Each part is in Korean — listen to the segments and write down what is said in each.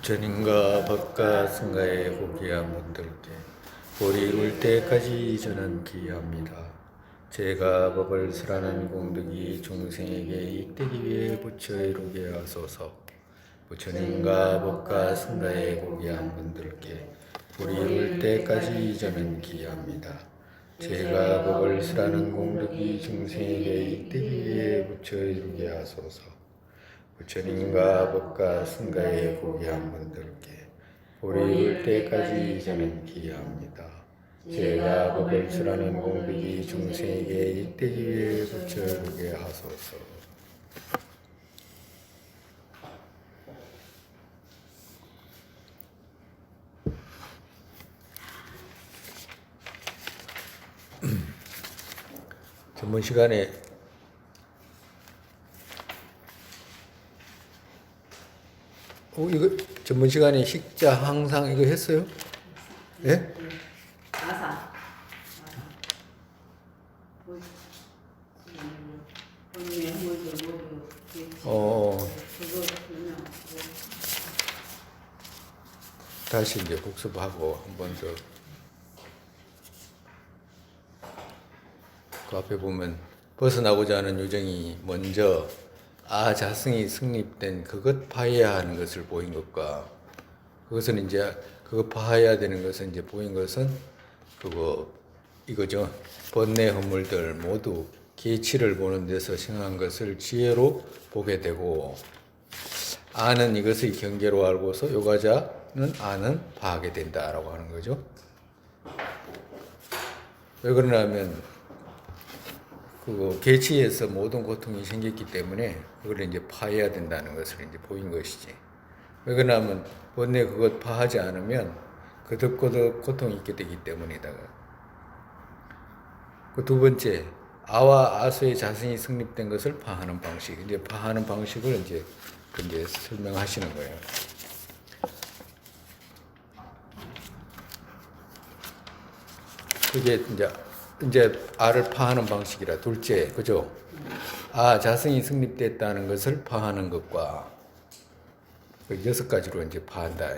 부처님과 법과 승가의 고귀한 분들께 볼이 이룰 때까지 저는 기합니다. 제가 법을 설하는 공덕이 중생에게 이익되기 위해 부처 이루게 하소서. 부처님과 법과 승가의 고귀한 분들께 볼이 이룰 때까지 저는 기합니다. 제가 법을 설하는 공덕이 중생에게 이익되기 위해 부처 이루게 하소서. 부처님과 법과 승가의 고귀한 분들께 볼이 이룰 때까지 저는 기합니다. 제가 법을 설하는 공덕이 중생에게 이익되기 위해 부처 이루게 하소서. 전번 시간에 이거 전번 시간에 식자 항상 이거 했어요? 예? 마사. 다시 이제 복습하고 한 번 더. 그 앞에 보면 벗어나고자 하는 요정이 먼저 자승이 성립된 그것 파해야 하는 것을 보인 것과 그것은 이제 그거 파해야 되는 것은 이제 보인 것은 이거죠. 번뇌 허물들 모두 계치를 보는 데서 생한 것을 지혜로 보게 되고 아는 이것의 경계로 알고서 요가자는 아는 파하게 된다라고 하는 거죠. 왜 그러냐면 계치에서 모든 고통이 생겼기 때문에 그걸 이제 파해야 된다는 것을 이제 보인 것이지. 왜 그러냐면 번뇌 그것 파하지 않으면 거듭거듭 고통이 있게 되기 때문이다. 그 두 번째, 아와 아수의 자성이 성립된 것을 파하는 방식. 이제 파하는 방식을 이제 설명하시는 거예요. 그게 이제 아를 파하는 방식이라 둘째, 그죠? 자성이 성립됐다는 것을 파하는 것과 그 6가지로 이제 파한다.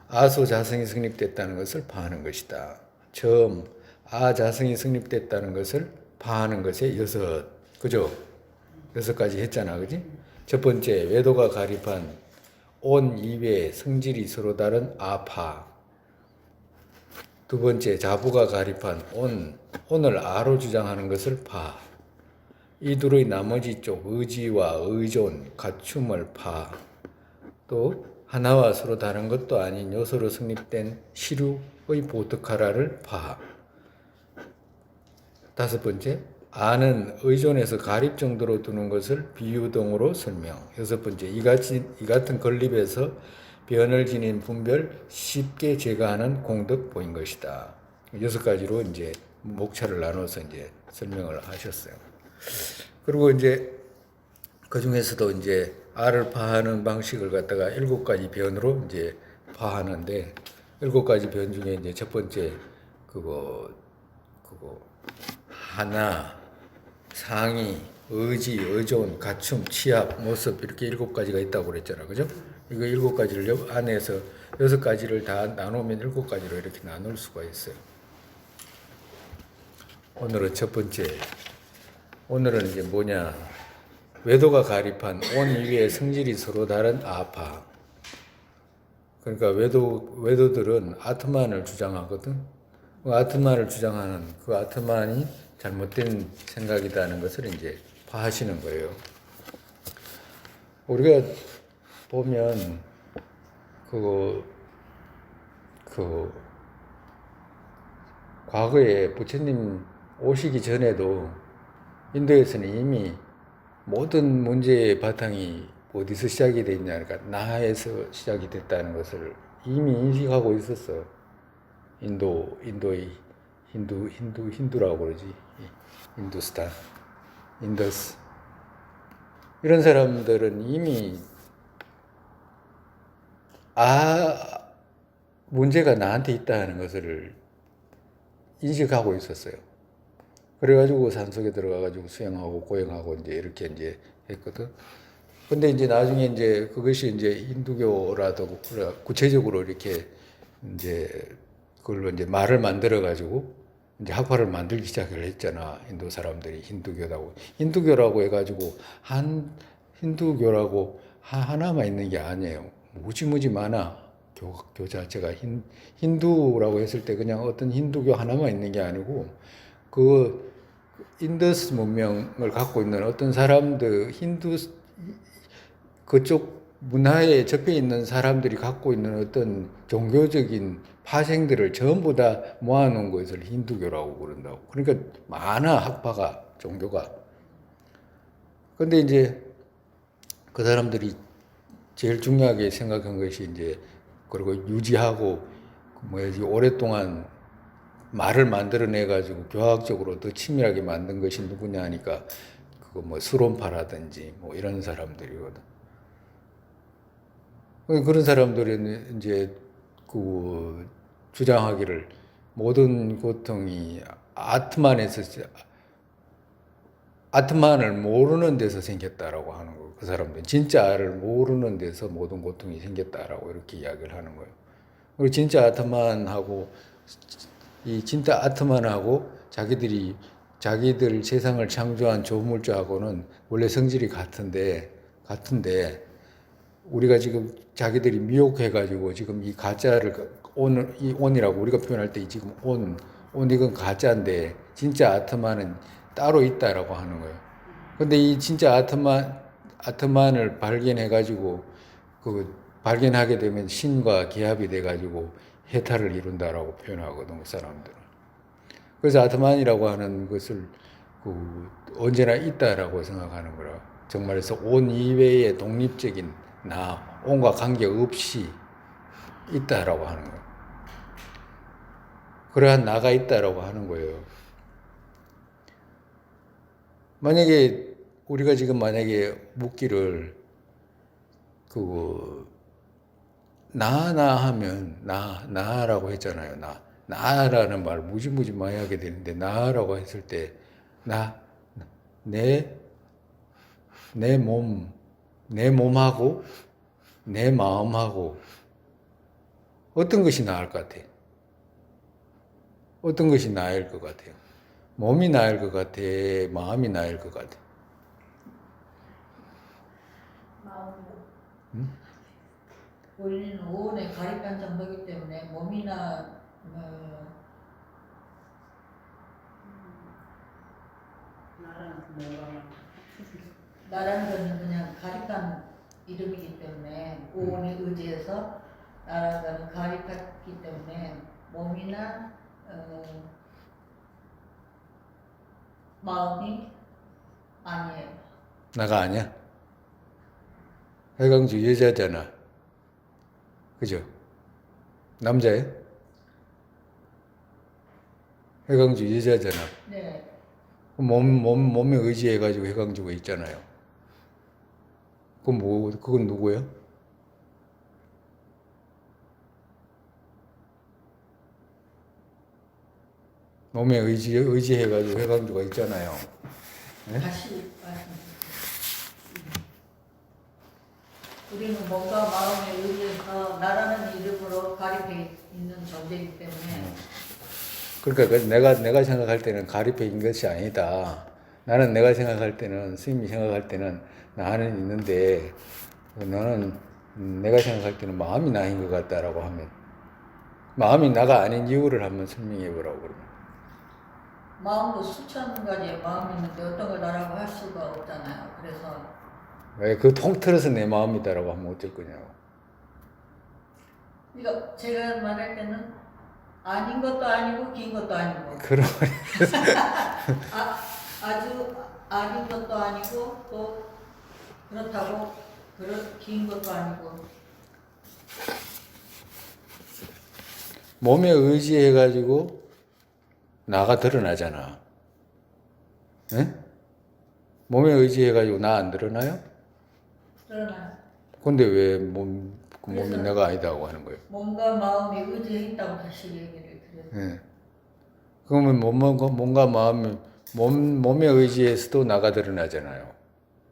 아수 자성이 성립됐다는 것을 파하는 것이다. 처음 자성이 성립됐다는 것을 파하는 것에 6, 그죠? 6가지 했잖아, 그지? 첫 번째, 외도가 가립한 온 이외의 성질이 서로 다른 아파. 두 번째, 자부가 가립한 온을 아로 주장하는 것을 파. 이 둘의 나머지 쪽 의지와 의존, 갖춤을 파. 또 하나와 서로 다른 것도 아닌 요소로 성립된 시류의 보트카라를 파. 다섯 번째, 아는 의존에서 가립 정도로 두는 것을 비유동으로 설명. 여섯 번째, 이 같은 건립에서 변을 지닌 분별 쉽게 제거하는 공덕 보인 것이다. 6가지로 이제 목차를 나눠서 이제 설명을 하셨어요. 그리고 이제 그 중에서도 이제 알을 파하는 방식을 갖다가 7가지 변으로 이제 파하는데 7가지 변 중에 이제 첫 번째 하나, 상의, 의지, 의존, 갖춤, 취합, 모습 이렇게 7가지가 있다고 그랬잖아, 그죠? 이거 7가지를 안에서 6가지를 다 나누면 7가지로 이렇게 나눌 수가 있어요. 오늘은 첫 번째, 오늘은 이제 뭐냐? 외도가 가립한 온 이외의 성질이 서로 다른 아파. 그러니까 외도들은 아트만을 주장하거든. 그 아트만을 주장하는 그 아트만이 잘못된 생각이다는 것을 이제 파하시는 거예요. 우리가 보면 과거에 부처님 오시기 전에도 인도에서는 이미 모든 문제의 바탕이 어디서 시작이 됐냐, 그러니까 나에서 시작이 됐다는 것을 이미 인식하고 있었어. 인도의 힌두라고 그러지. 인두스탄, 인더스. 이런 사람들은 이미 문제가 나한테 있다는 것을 인식하고 있었어요. 그래가지고 산속에 들어가가지고 수행하고 고행하고 이제 이렇게 이제 했거든. 근데 이제 나중에 이제 그것이 이제 힌두교라도 구체적으로 이렇게 이제 그걸로 이제 말을 만들어 가지고 이제 학파를 만들기 시작을 했잖아. 힌두 사람들이 힌두교라고 해가지고 힌두교라고 하나만 있는 게 아니에요. 무지무지 많아. 교 자체가 힌두라고 했을 때 그냥 어떤 힌두교 하나만 있는 게 아니고 그 인더스 문명을 갖고 있는 어떤 사람들 그쪽 문화에 접해 있는 사람들이 갖고 있는 어떤 종교적인 파생들을 전부 다 모아놓은 것을 힌두교라고 그런다고. 그러니까 많아, 학파가, 종교가. 근데 이제 그 사람들이 제일 중요하게 생각한 것이 이제, 그리고 유지하고, 뭐지, 오랫동안 말을 만들어내가지고 교학적으로 더 치밀하게 만든 것이 누구냐 하니까, 그거 뭐 수론파라든지 뭐 이런 사람들이거든. 그런 사람들은 이제 그 주장하기를 모든 고통이 아트만을 모르는 데서 생겼다라고 하는 거예요. 그 사람들은 진짜를 모르는 데서 모든 고통이 생겼다라고 이렇게 이야기를 하는 거예요. 그리고 진짜 아트만하고 이 진짜 아트만하고 자기들 세상을 창조한 조물주하고는 원래 성질이 같은데 우리가 지금 자기들이 미혹해가지고 지금 이 가짜를 이 온이라고 우리가 표현할 때 지금 온 이건 가짜인데 진짜 아트만은 따로 있다라고 하는 거예요. 근데 이 진짜 아트만을 발견해가지고 발견하게 되면 신과 기합이 돼가지고 해탈을 이룬다라고 표현하거든, 그 사람들은. 그래서 아트만이라고 하는 것을 언제나 있다라고 생각하는 거라. 정말해서 온 이외의 독립적인 온과 관계없이 있다라고 하는 거예요. 그러한 나가 있다라고 하는 거예요. 만약에 우리가 지금 묻기를 하면 나라고 했잖아요. 나라는 말 무지무지 많이 하게 되는데 나라고 했을 때 내 몸하고 내 마음하고 어떤 것이 나을 것 같아요? 어떤 것이 나을 것 같아요? 몸이 나을 것 같아? 마음이 나을 것 같아? 마음으로. 응? 우리는 오온에 가입한 정도이기 때문에 몸이나 나라는 거는 그냥 가립한 이름이기 때문에 오온에 의지해서 나라는 거는 가립했기 때문에 몸이나 마음이 아니에요. 나가 아니야? 해강주 여자잖아. 그죠? 남자예요? 해강주 여자잖아. 네. 몸에 의지해가지고 해강주가 있잖아요. 그건 누구예요? 몸에 의지해가지고 해강주가 있잖아요. 네? 다시 말씀드릴게요. 우리는 몸과 마음에 의지해서 나라는 이름으로 가립해 있는 존재이기 때문에 그러니까 내가 생각할 때는 가립해 있는 것이 아니다. 나는 내가 생각할 때는 스님이 생각할 때는 나는 있는데 너는 내가 생각할 때는 마음이 나인 것 같다라고 하면 마음이 나가 아닌 이유를 한번 설명해 보라고 그러면. 마음도 수천 가지의 마음이 있는데 어떤 걸 나라고 할 수가 없잖아요. 그래서 왜 그 통틀어서 내 마음이다라고 하면 어쩔 거냐고. 그러니까 제가 말할 때는 아닌 것도 아니고 긴 것도 아니고 그런 아주 아닌 것도 아니고 또 그렇다고 긴 것도 아니고 몸에 의지해가지고 나가 드러나잖아. 응? 몸에 의지해가지고 나 안 드러나요? 드러나요. 근데 왜 몸이 내가 아니다고 하는 거예요? 몸과 마음이 의지해 있다고 다시 얘기를 드렸어요. 예. 그러면 몸과 마음이 몸에 의지해서도 나가 드러나잖아요.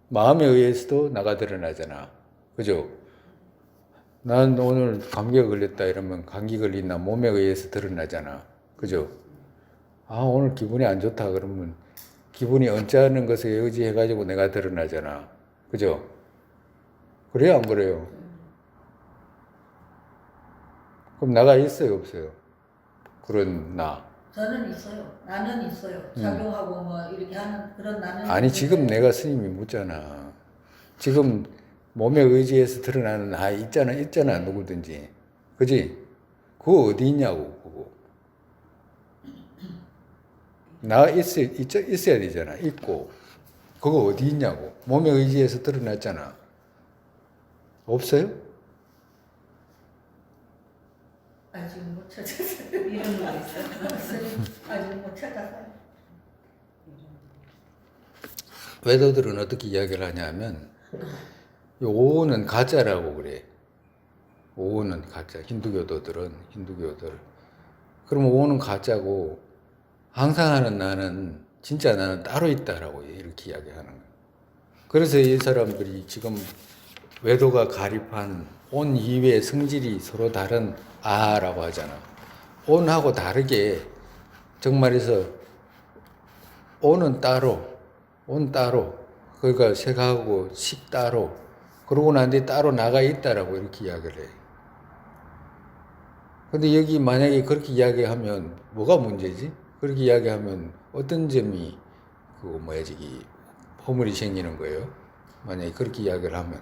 마음에 의해서도 나가 드러나잖아. 그죠? 난 오늘 감기가 걸렸다 이러면 감기 걸린 나 몸에 의해서 드러나잖아. 그죠? 아, 오늘 기분이 안 좋다 그러면 기분이 언짢은 것에 의지해가지고 내가 드러나잖아. 그죠? 그래요, 안 그래요? 그럼 나가 있어요, 없어요? 그런 나. 저는 있어요. 나는 있어요. 작용하고 뭐 이렇게 하는 그런 나는. 아니, 지금 있는데 내가 스님이 묻잖아. 지금 몸에 의지해서 드러나는 나 있잖아, 누구든지. 그지? 그거 어디 있냐고, 그거. 나 있어야 되잖아, 있고. 그거 어디 있냐고. 몸에 의지해서 드러났잖아. 없어요? 아직 못 찾았어요. 이런 거 있어요? 아직 못 찾았어요. 외도들은 어떻게 이야기를 하냐면, 이 오는 가짜라고 그래. 오는 가짜. 힌두교들. 그럼 오는 가짜고, 항상 하는 나는, 진짜 나는 따로 있다라고 이렇게 이야기하는 거야. 그래서 이 사람들이 지금 외도가 가립한 온 이외의 성질이 서로 다른 아라고 하잖아. 온하고 다르게 정말에서 온은 따로, 온 따로, 그러니까 색하고 식 따로, 그러고 난 뒤에 따로 나가 있다라고 이렇게 이야기를 해. 근데 여기 만약에 그렇게 이야기하면 뭐가 문제지? 그렇게 이야기하면 어떤 점이 저기 허물이 생기는 거예요? 만약에 그렇게 이야기를 하면.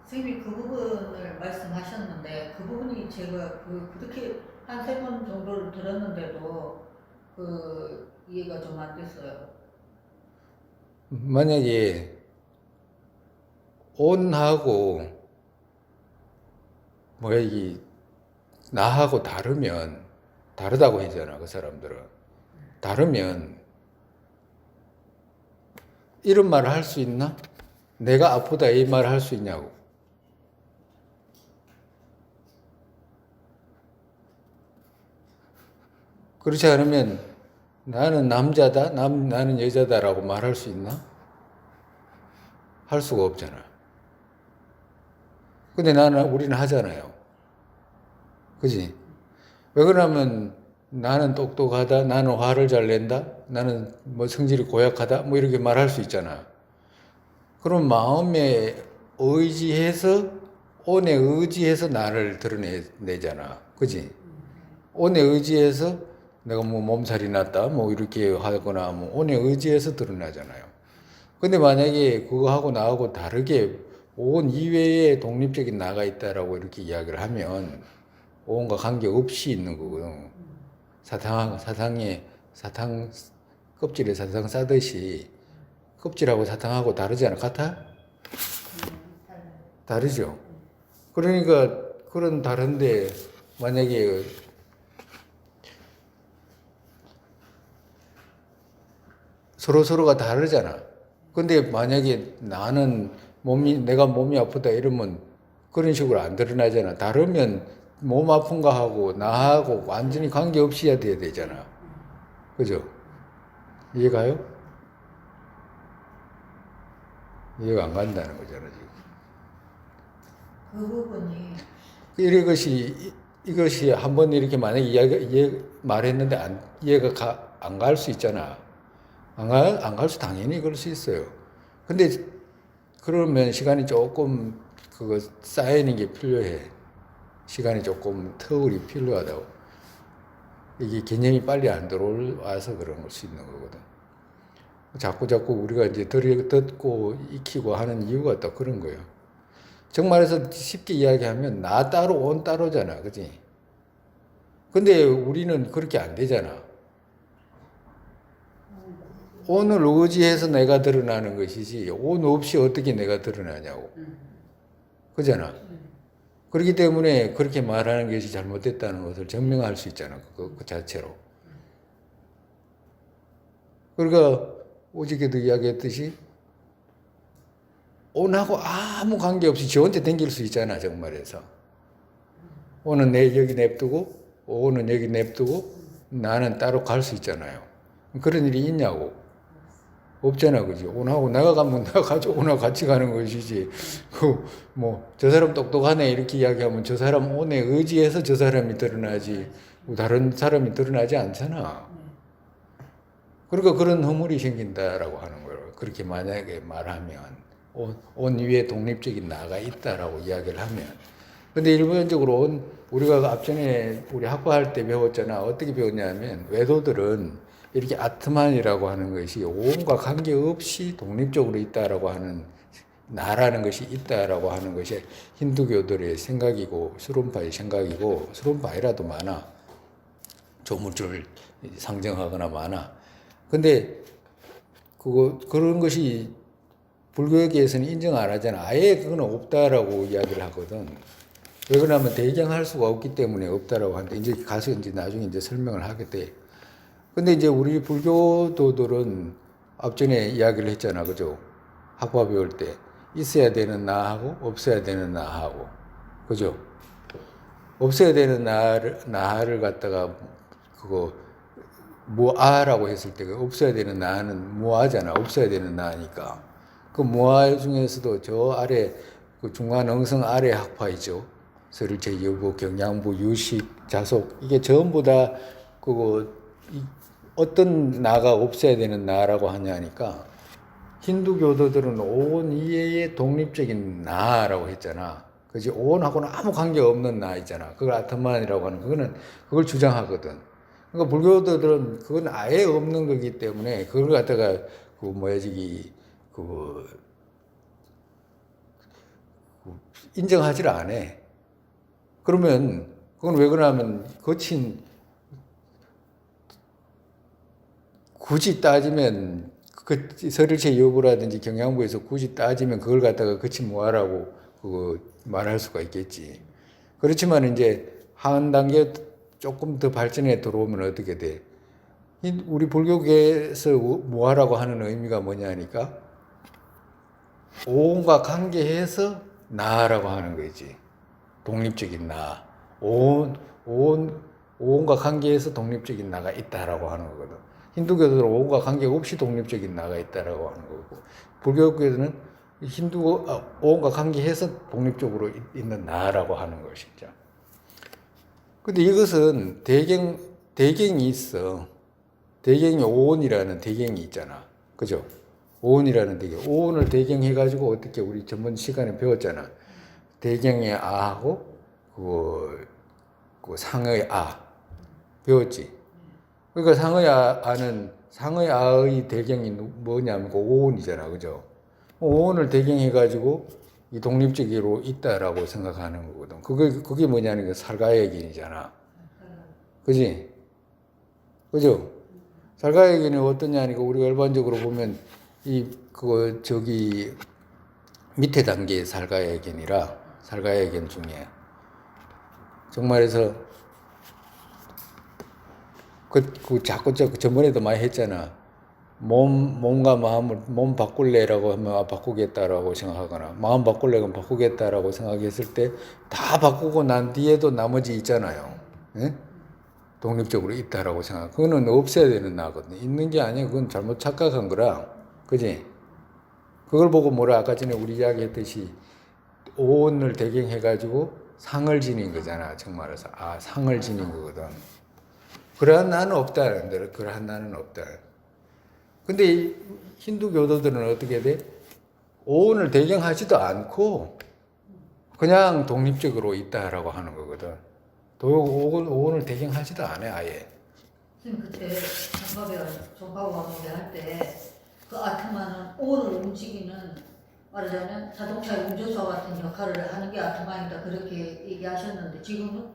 선생님이 그 부분을 말씀하셨는데 그 부분이 제가 그렇게 한 3번 정도를 들었는데도 이해가 좀 안 됐어요. 만약에 온하고 이 나하고 다르다고 하잖아, 그 사람들은. 다르면 이런 말을 할 수 있나? 내가 아프다 이 말을 할 수 있냐고. 그렇지 않으면 나는 남자다, 나는 여자다라고 말할 수 있나? 할 수가 없잖아. 근데 우리는 하잖아요. 그지? 왜 그러냐면 나는 똑똑하다, 나는 화를 잘 낸다, 나는 뭐 성질이 고약하다, 뭐 이렇게 말할 수 있잖아. 그럼 마음에 의지해서, 온에 의지해서 나를 드러내잖아. 그지? 온에 의지해서 내가 뭐 몸살이 났다, 뭐 이렇게 하거나, 뭐 온에 의지해서 드러나잖아요. 근데 만약에 그거하고 나하고 다르게 온 이외에 독립적인 나가 있다라고 이렇게 이야기를 하면 온과 관계없이 있는 거거든. 사탕 껍질에 사탕 싸듯이 껍질하고 사탕하고 다르지 않아? 같아? 다르죠? 그러니까 그런 다른데 만약에 서로가 다르잖아. 근데 만약에 내가 몸이 아프다 이러면 그런 식으로 안 드러나잖아. 다르면 몸 아픈 거하고 나하고 완전히 관계없이 해야 돼야 되잖아. 그죠? 이해가요? 이해가 안 간다는 거잖아, 지금. 그 부분이 이것이 한번 이렇게 만약에 말했는데 이해가 안 갈 수 있잖아. 안 갈 수 당연히 그럴 수 있어요. 근데 그러면 시간이 조금 쌓이는 게 필요해. 시간이 조금 터울이 필요하다고. 이게 개념이 빨리 안 들어와서 그런 걸 수 있는 거거든. 자꾸 우리가 이제 듣고 익히고 하는 이유가 또 그런 거예요. 정말해서 쉽게 이야기하면 나 따로 온 따로잖아. 그지? 근데 우리는 그렇게 안 되잖아. 온을 의지해서 내가 드러나는 것이지 온 없이 어떻게 내가 드러나냐고. 그잖아. 그렇기 때문에 그렇게 말하는 것이 잘못됐다는 것을 증명할 수 있잖아. 그 자체로. 그러니까 어저께도 이야기했듯이 온하고 아무 관계없이 지 혼자 댕길 수 있잖아. 정말해서. 온은 여기 냅두고 온은 여기 냅두고 나는 따로 갈 수 있잖아요. 그런 일이 있냐고. 없잖아, 그지? 온하고 내가 가면 내가 가지고 온하고 같이 가는 것이지. 저 사람 똑똑하네 이렇게 이야기하면 저 사람 온에 의지해서 저 사람이 드러나지, 뭐 다른 사람이 드러나지 않잖아. 그러니까 그런 허물이 생긴다라고 하는 거예요. 그렇게 만약에 말하면 온 위에 독립적인 나가 있다라고 이야기를 하면. 근데 일반적으로 우리가 앞전에 우리 학과할 때 배웠잖아. 어떻게 배웠냐면 외도들은 이렇게 아트만이라고 하는 것이 오온과 관계없이 독립적으로 있다라고 하는 나라는 것이 있다라고 하는 것이 힌두교들의 생각이고 수론파의 생각이고, 수론파이라도 많아. 조물주를 상정하거나 많아. 근데 그런 것이 불교계에서는 인정 안 하잖아. 아예 그건 없다라고 이야기를 하거든. 왜 그러냐면 대경할 수가 없기 때문에 없다라고 하는데, 이제 가서 이제 나중에 이제 설명을 하게 돼. 근데 이제 우리 불교도들은 앞전에 이야기를 했잖아. 그죠? 학과 배울 때. 있어야 되는 나하고 없어야 되는 나하고. 그죠? 없어야 되는 나를 갖다가 무아라고 했을 때 없어야 되는 나는 무아잖아. 없어야 되는 나니까. 그 무아 중에서도 저 아래 그 중간엉성 아래 학파이죠. 설일체, 여부, 경양부, 유식, 자속, 이게 전부 다 어떤 나가 없어야 되는 나라고 하냐니까, 힌두교도들은 오온 이외의 독립적인 나라고 했잖아. 그지? 오온하고는 아무 관계 없는 나 있잖아. 그걸 아트만이라고 하는, 그걸 주장하거든. 그러니까 불교도들은 그건 아예 없는 거기 때문에 그걸 갖다가 인정하지를 않아. 그러면 그건 왜 그러냐면 굳이 따지면 설일체 여부라든지 경양부에서 굳이 따지면 그걸 갖다가 거친 무아라고 말할 수가 있겠지. 그렇지만 이제 한 단계 조금 더 발전해 들어오면 어떻게 돼? 우리 불교계에서 무아라고 하는 의미가 뭐냐니까, 오온과 관계해서 나라고 하는 거지. 독립적인 나. 오온과 관계해서 독립적인 나가 있다라고 하는 거거든. 힌두교들은 오온과 관계없이 독립적인 나가 있다라고 하는 거고, 불교계들은 오온과 관계해서 독립적으로 있는 나라고 하는 것이죠. 근데 이것은 대경이 있어. 대경이 오온이라는 대경이 있잖아. 그죠? 오온이라는 대경. 오온을 대경해가지고 어떻게 우리 전번 시간에 배웠잖아. 대경의 아하고 그 상의 아 배웠지. 그러니까 상의 아의 대경이 뭐냐면 오온이잖아. 그죠? 오온을 대경해가지고 이 독립적으로 있다라고 생각하는 거거든. 그게 뭐냐는 게 살가해견이잖아. 그지? 그죠? 살가해견이 어떠냐니까, 우리가 일반적으로 보면 밑에 단계의 살가해견이라, 살가해견 중에 정말해서 자꾸 전번에도 많이 했잖아. 몸과 마음을, 몸 바꿀래라고 하면 바꾸겠다라고 생각하거나, 마음 바꿀래면 바꾸겠다라고 생각했을 때 다 바꾸고 난 뒤에도 나머지 있잖아요. 예? 독립적으로 있다라고 생각. 그거는 없어야 되는 나거든요. 있는 게 아니야. 그건 잘못 착각한 거라. 그지? 그걸 보고 아까 전에 우리 이야기했듯이 오온을 대경해가지고 상을 지닌 거잖아. 정말해서. 상을 지닌 거거든. 그러한 나는 없다. 그러한 나는 없다. 근데 힌두교도들은 어떻게 돼? 오온을 대경하지도 않고 그냥 독립적으로 있다라고 하는 거거든. 오온을 대경하지도 않아, 아예. 선생님 그때 종합원회 할 때 그 아트만은 오온을 움직이는, 말하자면 자동차의 운전수와 같은 역할을 하는 게 아트만이다, 그렇게 얘기하셨는데, 지금은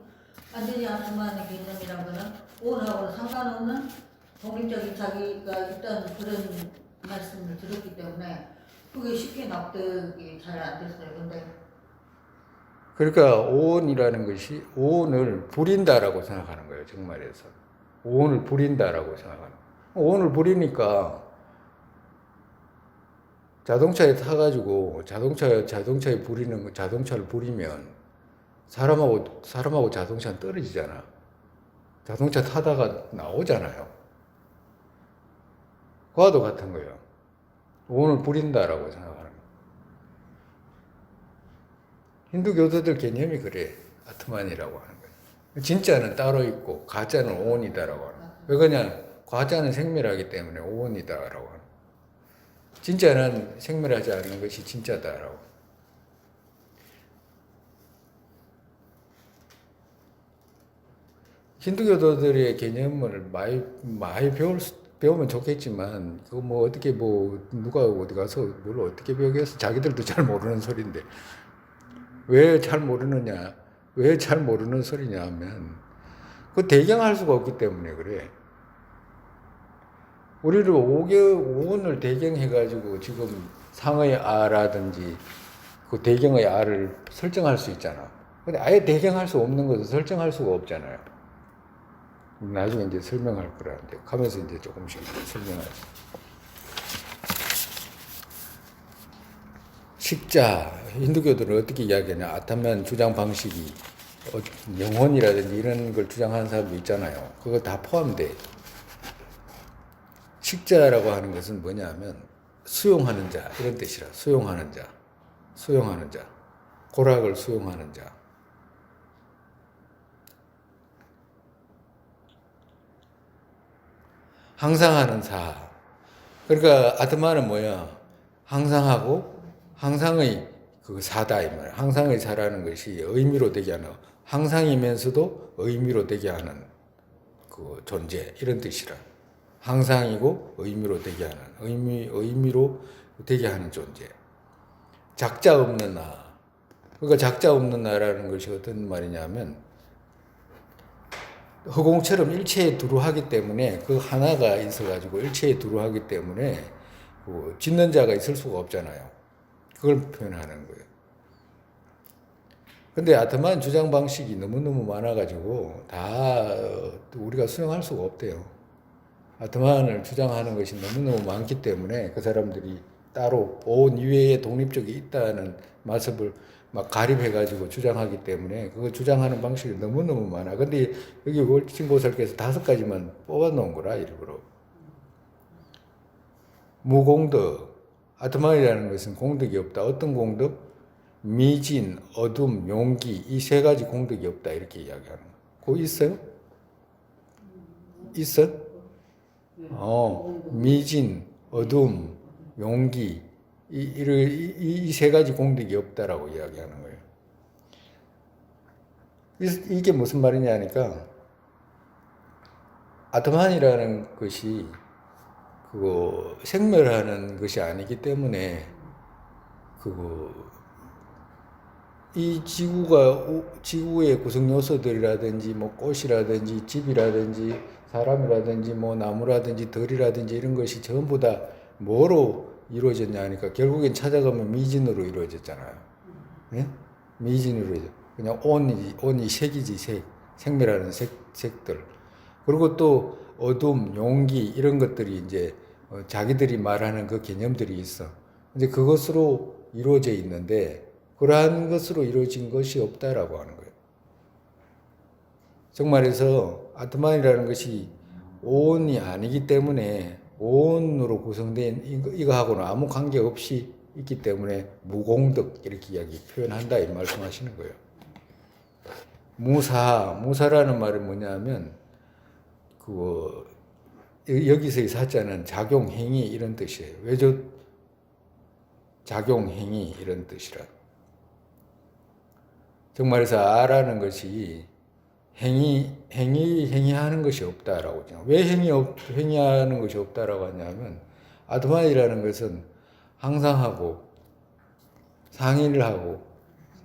완전히 아트만의 개념이란 거는 오온하고는 상관없는 독립적인 자기가 있다는 그런 말씀을 들었기 때문에 그게 쉽게 납득이 잘 안 됐어요. 근데 그러니까 오온이라는 것이 오온을 부린다라고 생각하는 거예요. 정말에서 오온을 부린다라고 생각하는. 오온을 부리니까 자동차에 타가지고 자동차에 부리는 자동차를 부리면 사람하고 자동차는 떨어지잖아. 자동차 타다가 나오잖아요. 그와도 같은 거예요. 오온을 부린다라고 생각하는 거예요. 힌두교도들 개념이 그래. 아트만이라고 하는 거예요. 진짜는 따로 있고 가짜는 오온이다라고 하는 거예요. 왜 그러냐? 가짜는 생멸하기 때문에 오온이다라고 하는 거예요. 진짜는 생멸하지 않는 것이 진짜다라고. 힌두교도들의 개념을 많이 배우면 좋겠지만, 그거 뭐 어떻게 누가 어디 가서 뭘 어떻게 배우겠어? 자기들도 잘 모르는 소리인데. 왜 잘 모르느냐? 왜 잘 모르는 소리냐 하면, 그 대경할 수가 없기 때문에 그래. 우리를 오온을 대경해가지고 지금 상의 아라든지 그 대경의 아를 설정할 수 있잖아. 근데 아예 대경할 수 없는 것을 설정할 수가 없잖아요. 나중에 이제 설명할 거라는데 가면서 이제 조금씩 설명하지. 식자, 힌두교들은 어떻게 이야기하냐? 아타만 주장 방식이 영혼이라든지 이런 걸 주장하는 사람도 있잖아요. 그거 다 포함돼. 식자라고 하는 것은 뭐냐면 수용하는 자 이런 뜻이라. 수용하는 자, 수용하는 자, 고락을 수용하는 자. 항상하는 사. 그러니까 아트마는 뭐야? 항상하고 항상의 그 사다 이 말이야. 항상의 사라는 것이 의미로 되게 하는, 항상이면서도 의미로 되게 하는 그 존재 이런 뜻이라. 항상이고 의미로 되게 하는, 의미로 되게 하는 존재. 작자 없는 나. 그러니까 작자 없는 나라는 것이 어떤 말이냐면 허공처럼 일체에 두루하기 때문에 그 하나가 있어가지고 일체에 두루하기 때문에 그 짓는 자가 있을 수가 없잖아요. 그걸 표현하는 거예요. 근데 아트만 주장 방식이 너무너무 많아가지고 다 우리가 수용할 수가 없대요. 아트만을 주장하는 것이 너무너무 많기 때문에 그 사람들이 따로 온 이외에 독립적이 있다는 모습을 막 가립해가지고 주장하기 때문에 그거 주장하는 방식이 너무너무 많아. 근데 여기 월진보살께서 5가지만 뽑아놓은 거라 일부러. 무공덕. 아트만이라는 것은 공덕이 없다. 어떤 공덕? 미진, 어둠, 용기 이 3가지 공덕이 없다 이렇게 이야기하는 거야. 그거 있어요? 있어? 미진, 어둠, 용기 이 3가지 공덕이 없다라고 이야기하는 거예요. 이게 무슨 말이냐 하니까 아트만이라는 것이 그거 생멸하는 것이 아니기 때문에 이 지구의 구성 요소들이라든지 뭐 꽃이라든지 집이라든지 사람이라든지 뭐 나무라든지 들이라든지 이런 것이 전부 다 뭐로 이루어졌냐 하니까 결국엔 찾아가면 미진으로 이루어졌잖아요. 네? 미진으로 그냥 온이 색이지 생멸하는 색들. 그리고 또 어둠, 용기 이런 것들이 이제 자기들이 말하는 그 개념들이 있어. 근데 그것으로 이루어져 있는데 그러한 것으로 이루어진 것이 없다라고 하는 거예요. 정말해서 아트만이라는 것이 오온이 아니기 때문에 오온으로 구성된 이거하고는 아무 관계없이 있기 때문에 무공덕 이렇게 표현한다 이 말씀하시는 거예요. 무사라는 말은 뭐냐면 여기서의 사자는 작용행위 이런 뜻이에요. 왜죠? 작용행위 이런 뜻이라. 정말해서 아라는 것이 행위하는 것이 없다라고. 왜 행위하는 것이 없다라고 하냐면 아트만이라는 것은 항상 하고 상의를 하고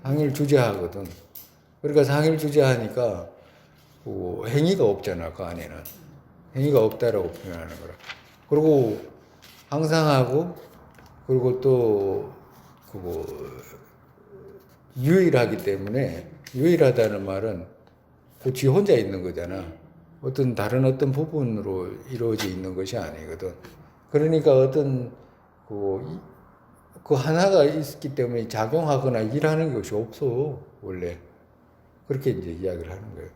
상의를 주재하거든. 그러니까 상의를 주재하니까 행위가 없잖아. 그 안에는 행위가 없다라고 표현하는 거라. 그리고 항상 하고 그리고 또 유일하기 때문에 유일하다는 말은 지 혼자 있는 거잖아. 어떤 부분으로 이루어져 있는 것이 아니거든. 그러니까 어떤 그 하나가 있기 때문에 작용하거나 일하는 것이 없어 원래. 그렇게 이제 이야기를 하는 거예요.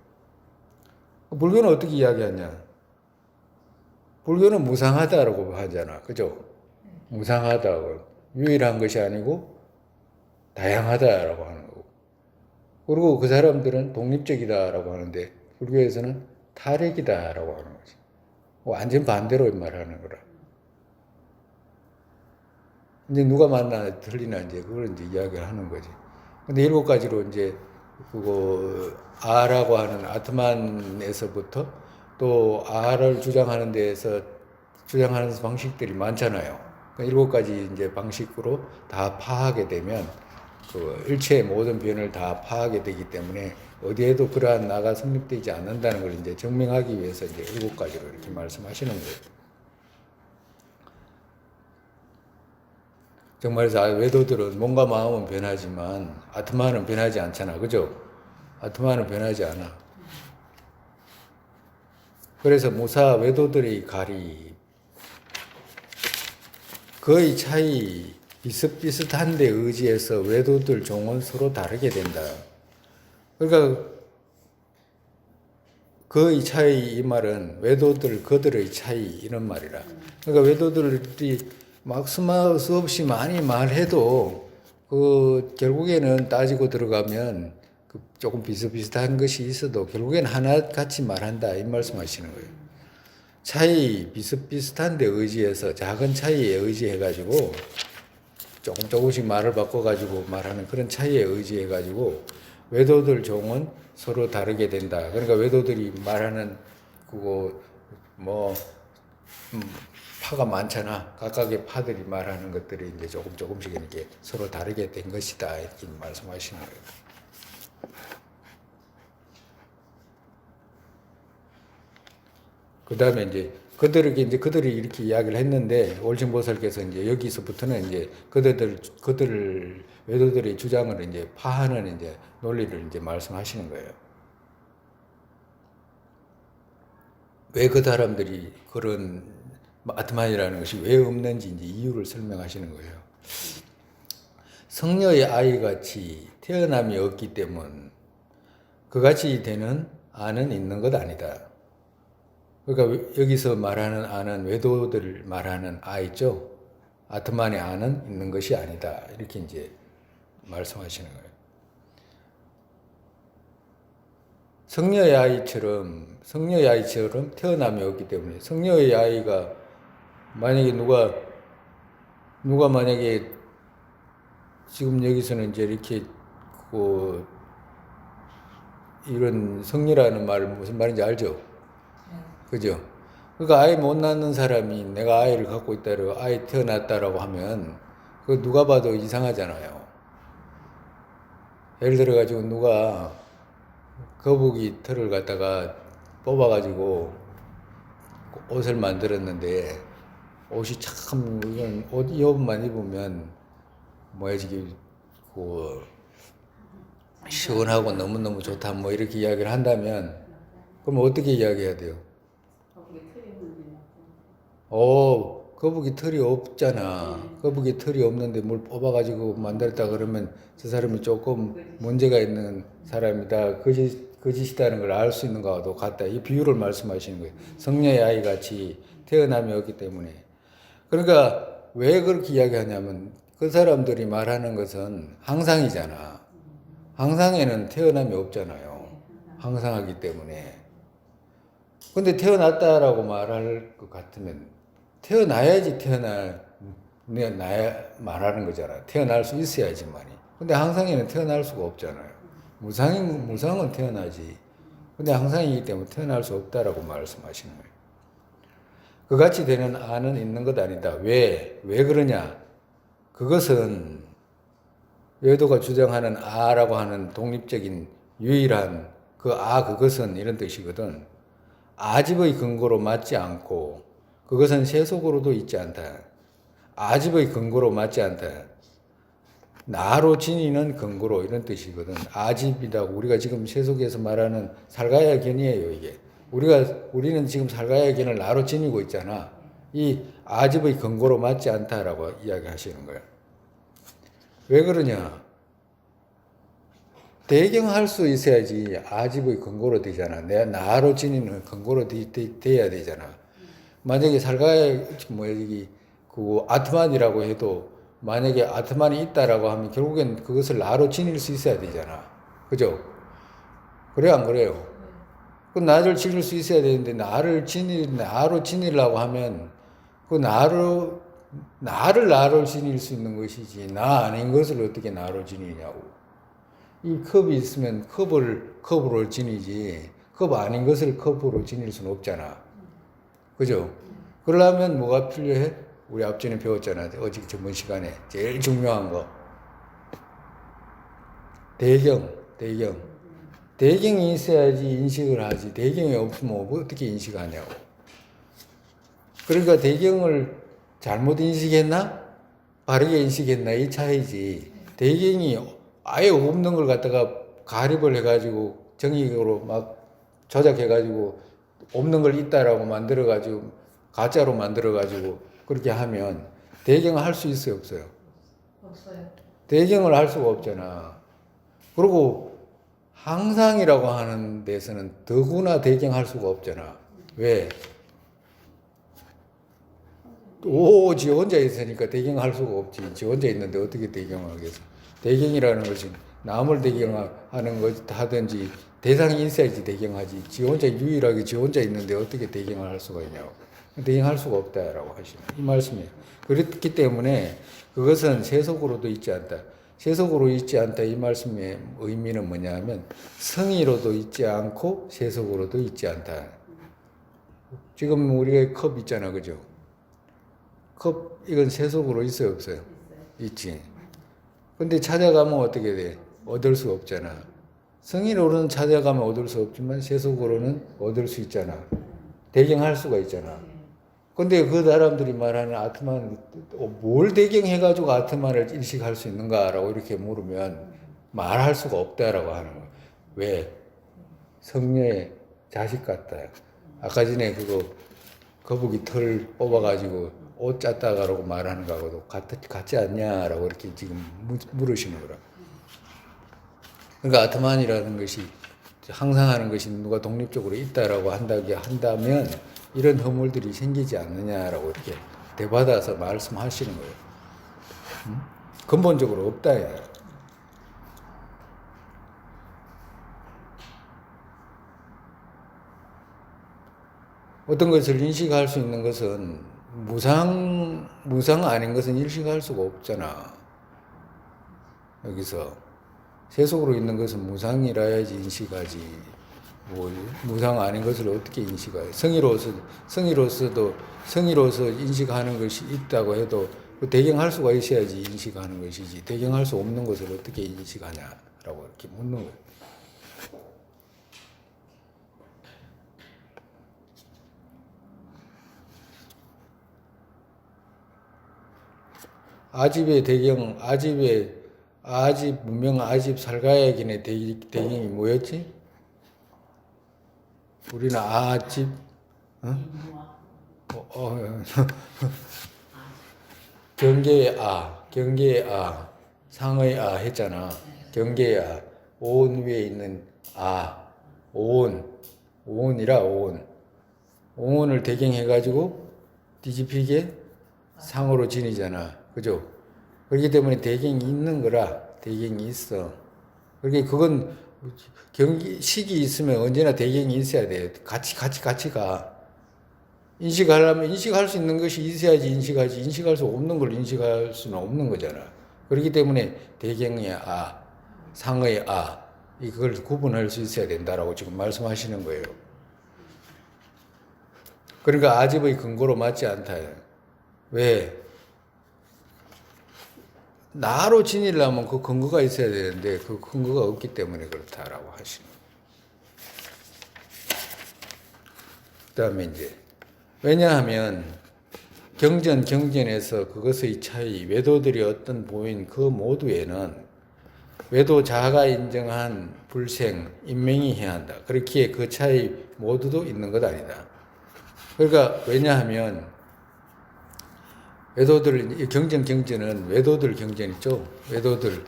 불교는 어떻게 이야기하냐? 불교는 무상하다라고 하잖아, 그죠? 무상하다고. 유일한 것이 아니고 다양하다라고 하는 거고. 그리고 그 사람들은 독립적이다라고 하는데 불교에서는 탈핵이다라고 하는 거지. 완전 반대로 말하는 거라. 이제 누가 맞나 틀리나 이제 그걸 이제 이야기를 하는 거지. 근데 7가지로 이제 그거 아라고 하는 아트만에서부터 또 아를 주장하는 데에서 주장하는 방식들이 많잖아요. 그러니까 7가지 이제 방식으로 다 파하게 되면 그 일체의 모든 변을 다 파하게 되기 때문에 어디에도 그러한 나가 성립되지 않는다는 걸 이제 증명하기 위해서 이제 7가지로 이렇게 말씀하시는 거예요. 정말에서 외도들은 몸과 마음은 변하지만 아트마는 변하지 않잖아. 그죠? 아트마는 변하지 않아. 그래서 무사 외도들의 가리 거의 차이 비슷비슷한데 의지해서 외도들 종은 서로 다르게 된다. 그러니까 거의 차이 이 말은 외도들 그들의 차이 이런 말이라. 그러니까 외도들이 막 수없이 많이 말해도 그 결국에는 따지고 들어가면 그 조금 비슷비슷한 것이 있어도 결국에는 하나같이 말한다 이 말씀하시는 거예요. 차이 비슷비슷한데 의지해서 작은 차이에 의지해가지고 조금씩 말을 바꿔가지고 말하는 그런 차이에 의지해가지고 외도들 종은 서로 다르게 된다. 그러니까 외도들이 말하는 그거 뭐 파가 많잖아. 각각의 파들이 말하는 것들이 이제 조금씩 이렇게 서로 다르게 된 것이다. 이렇게 말씀하시는 거예요. 그 다음에 이제 그들이 이렇게 이야기를 했는데 올신보살께서 이제 여기서부터는 이제 그들 외도들의 주장을 이제 파하는 이제 논리를 이제 말씀하시는 거예요. 왜 그 사람들이 그런 아트만이라는 것이 왜 없는지 이제 이유를 설명하시는 거예요. 성녀의 아이같이 태어남이 없기 때문 그같이 되는 아는 있는 것 아니다. 그러니까 여기서 말하는 아는 외도들 말하는 아 있죠. 아트만의 아는 있는 것이 아니다. 이렇게 이제 말씀하시는 거예요. 성녀의 아이처럼 태어남이 없기 때문에 성녀의 아이가 만약에 누가 만약에 지금 여기서는 이제 이렇게 이런 성녀라는 말 무슨 말인지 알죠? 그죠? 그러니까 아이 못 낳는 사람이 내가 아이를 갖고 있다고 아이 태어났다라고 하면 그 누가 봐도 이상하잖아요. 예를 들어 가지고 누가 거북이 털을 갖다가 뽑아가지고 옷을 만들었는데 옷이 참 이건 옷 이 옷만 입으면 뭐야지 시원하고 너무너무 좋다 뭐 이렇게 이야기를 한다면 그럼 어떻게 이야기해야 돼요? 거북이 털이 없잖아. 거북이 털이 없는데 뭘 뽑아가지고 만들었다 그러면 저 사람이 조금 문제가 있는 사람이다. 거짓이다는 걸 알 수 있는 거와도 같다. 이 비유를 말씀하시는 거예요. 성녀의 아이 같이 태어남이 없기 때문에. 그러니까 왜 그렇게 이야기하냐면 그 사람들이 말하는 것은 항상이잖아. 항상에는 태어남이 없잖아요. 항상하기 때문에. 근데 태어났다라고 말할 것 같으면 태어나야지 말하는 거잖아. 태어날 수 있어야지만이. 근데 항상에는 태어날 수가 없잖아요. 무상은 태어나지. 근데 항상이기 때문에 태어날 수 없다라고 말씀하시는 거예요. 그같이 되는 아는 있는 것 아니다. 왜 그러냐? 그것은 외도가 주장하는 아라고 하는 독립적인 유일한 그것은 이런 뜻이거든. 아집의 근거로 맞지 않고 그것은 세속으로도 있지 않다. 아집의 근거로 맞지 않다. 나로 지니는 근거로 이런 뜻이거든. 아집이라고 우리가 지금 세속에서 말하는 살가야 견이에요 이게. 우리는 지금 살가야 견을 나로 지니고 있잖아. 이 아집의 근거로 맞지 않다라고 이야기하시는 거예요. 왜 그러냐? 대경할 수 있어야지 아집의 근거로 되잖아. 내가 나로 지니는 근거로 돼야 되잖아. 만약에 살가야 그 아트만이라고 해도 만약에 아트만이 있다라고 하면 결국엔 그것을 나로 지닐 수 있어야 되잖아. 그죠? 그래 안 그래요? 그 나를 지닐 수 있어야 되는데 나로 지니려고 하면 그 나를 지닐 수 있는 것이지 나 아닌 것을 어떻게 나로 지니냐고. 이 컵이 있으면 컵으로 지니지 컵 아닌 것을 컵으로 지닐 수는 없잖아. 그죠? 그러려면 뭐가 필요해? 우리 앞전에 배웠잖아. 어제 전번 시간에 제일 중요한 거. 대경이 있어야지 인식을 하지. 대경이 없으면 어떻게 인식하냐고. 그러니까 대경을 잘못 인식했나? 바르게 인식했나? 이 차이지. 대경이 아예 없는 걸 갖다가 가립을 해가지고 정의로 막 조작해가지고 없는 걸 있다라고 만들어가지고 가짜로 만들어가지고 그렇게 하면 대경을 할 수 있어요, 없어요? 없어요. 대경을 할 수가 없잖아. 그리고 항상이라고 하는 데서는 더구나 대경할 수가 없잖아. 왜? 지 혼자 있으니까 대경할 수가 없지. 지 혼자 있는데 어떻게 대경하겠어? 대경이라는 것이 남을 대경하는 것 하든지 대상이 있어야지 대경하지. 지 혼자 유일하게 지 혼자 있는데 어떻게 대경을 할 수가 있냐고. 대경할 수가 없다라고 하시는 이 말씀이에요. 그렇기 때문에 그것은 세속으로도 있지 않다. 세속으로 있지 않다 이 말씀의 의미는 뭐냐면 성의로도 있지 않고 세속으로도 있지 않다. 지금 우리가 컵 있잖아, 그죠? 컵 이건 세속으로 있어요, 없어요? 있지. 근데 찾아가면 어떻게 돼? 얻을 수 없잖아. 성의로는 찾아가면 얻을 수 없지만 세속으로는 얻을 수 있잖아. 대경할 수가 있잖아. 근데 그 사람들이 말하는 아트만, 뭘 대경해가지고 아트만을 인식할 수 있는가라고 이렇게 물으면 말할 수가 없다라고 하는 거야. 왜? 성녀의 자식 같다. 아까 전에 그거 거북이 털 뽑아가지고 옷 짰다가라고 말하는 거하고도 같지 않냐라고 이렇게 지금 물으시는 거라. 그러니까 아트만이라는 것이 항상 하는 것이 누가 독립적으로 있다라고 한다면 이런 허물들이 생기지 않느냐라고 이렇게 대받아서 말씀하시는 거예요. 근본적으로 없다. 야. 어떤 것을 인식할 수 있는 것은 무상 아닌 것은 인식할 수가 없잖아. 여기서 세속으로 있는 것은 무상이라야지 인식하지. 뭐 무상 아닌 것을 어떻게 인식해요? 성의로서 인식하는 것이 있다고 해도 대경할 수가 있어야지 인식하는 것이지. 대경할 수 없는 것을 어떻게 인식하냐라고 이렇게 묻는 거예요. 문명 아집 살가야긴의 대경이 뭐였지? 우리는 아집, 경계의 상의 했잖아. 경계의 오온 위에 있는 오온이라 오온. 오온을 대경해가지고 뒤집히게 상으로 지니잖아. 그죠? 그렇기 때문에 대경이 있는 거라, 대경이 있어. 그러니까 그건 식이 있으면 언제나 대경이 있어야 돼. 같이 가. 인식하려면 인식할 수 있는 것이 있어야지 인식하지. 인식할 수 없는 걸 인식할 수는 없는 거잖아. 그렇기 때문에 대경의 상의 이걸 구분할 수 있어야 된다라고 지금 말씀하시는 거예요. 그러니까 아집의 근거로 맞지 않다. 왜? 나로 지니려면 그 근거가 있어야 되는데 그 근거가 없기 때문에 그렇다라고 하시는. 그다음에 이제 왜냐하면 경전에서 그것의 차이, 외도들이 어떤 보인 그 모두에는 외도 자가 인정한 불생, 인명이 해야 한다. 그렇기에 그 차이 모두도 있는 것 아니다. 그러니까 왜냐하면 외도들 경전은 외도들 경전 있죠. 외도들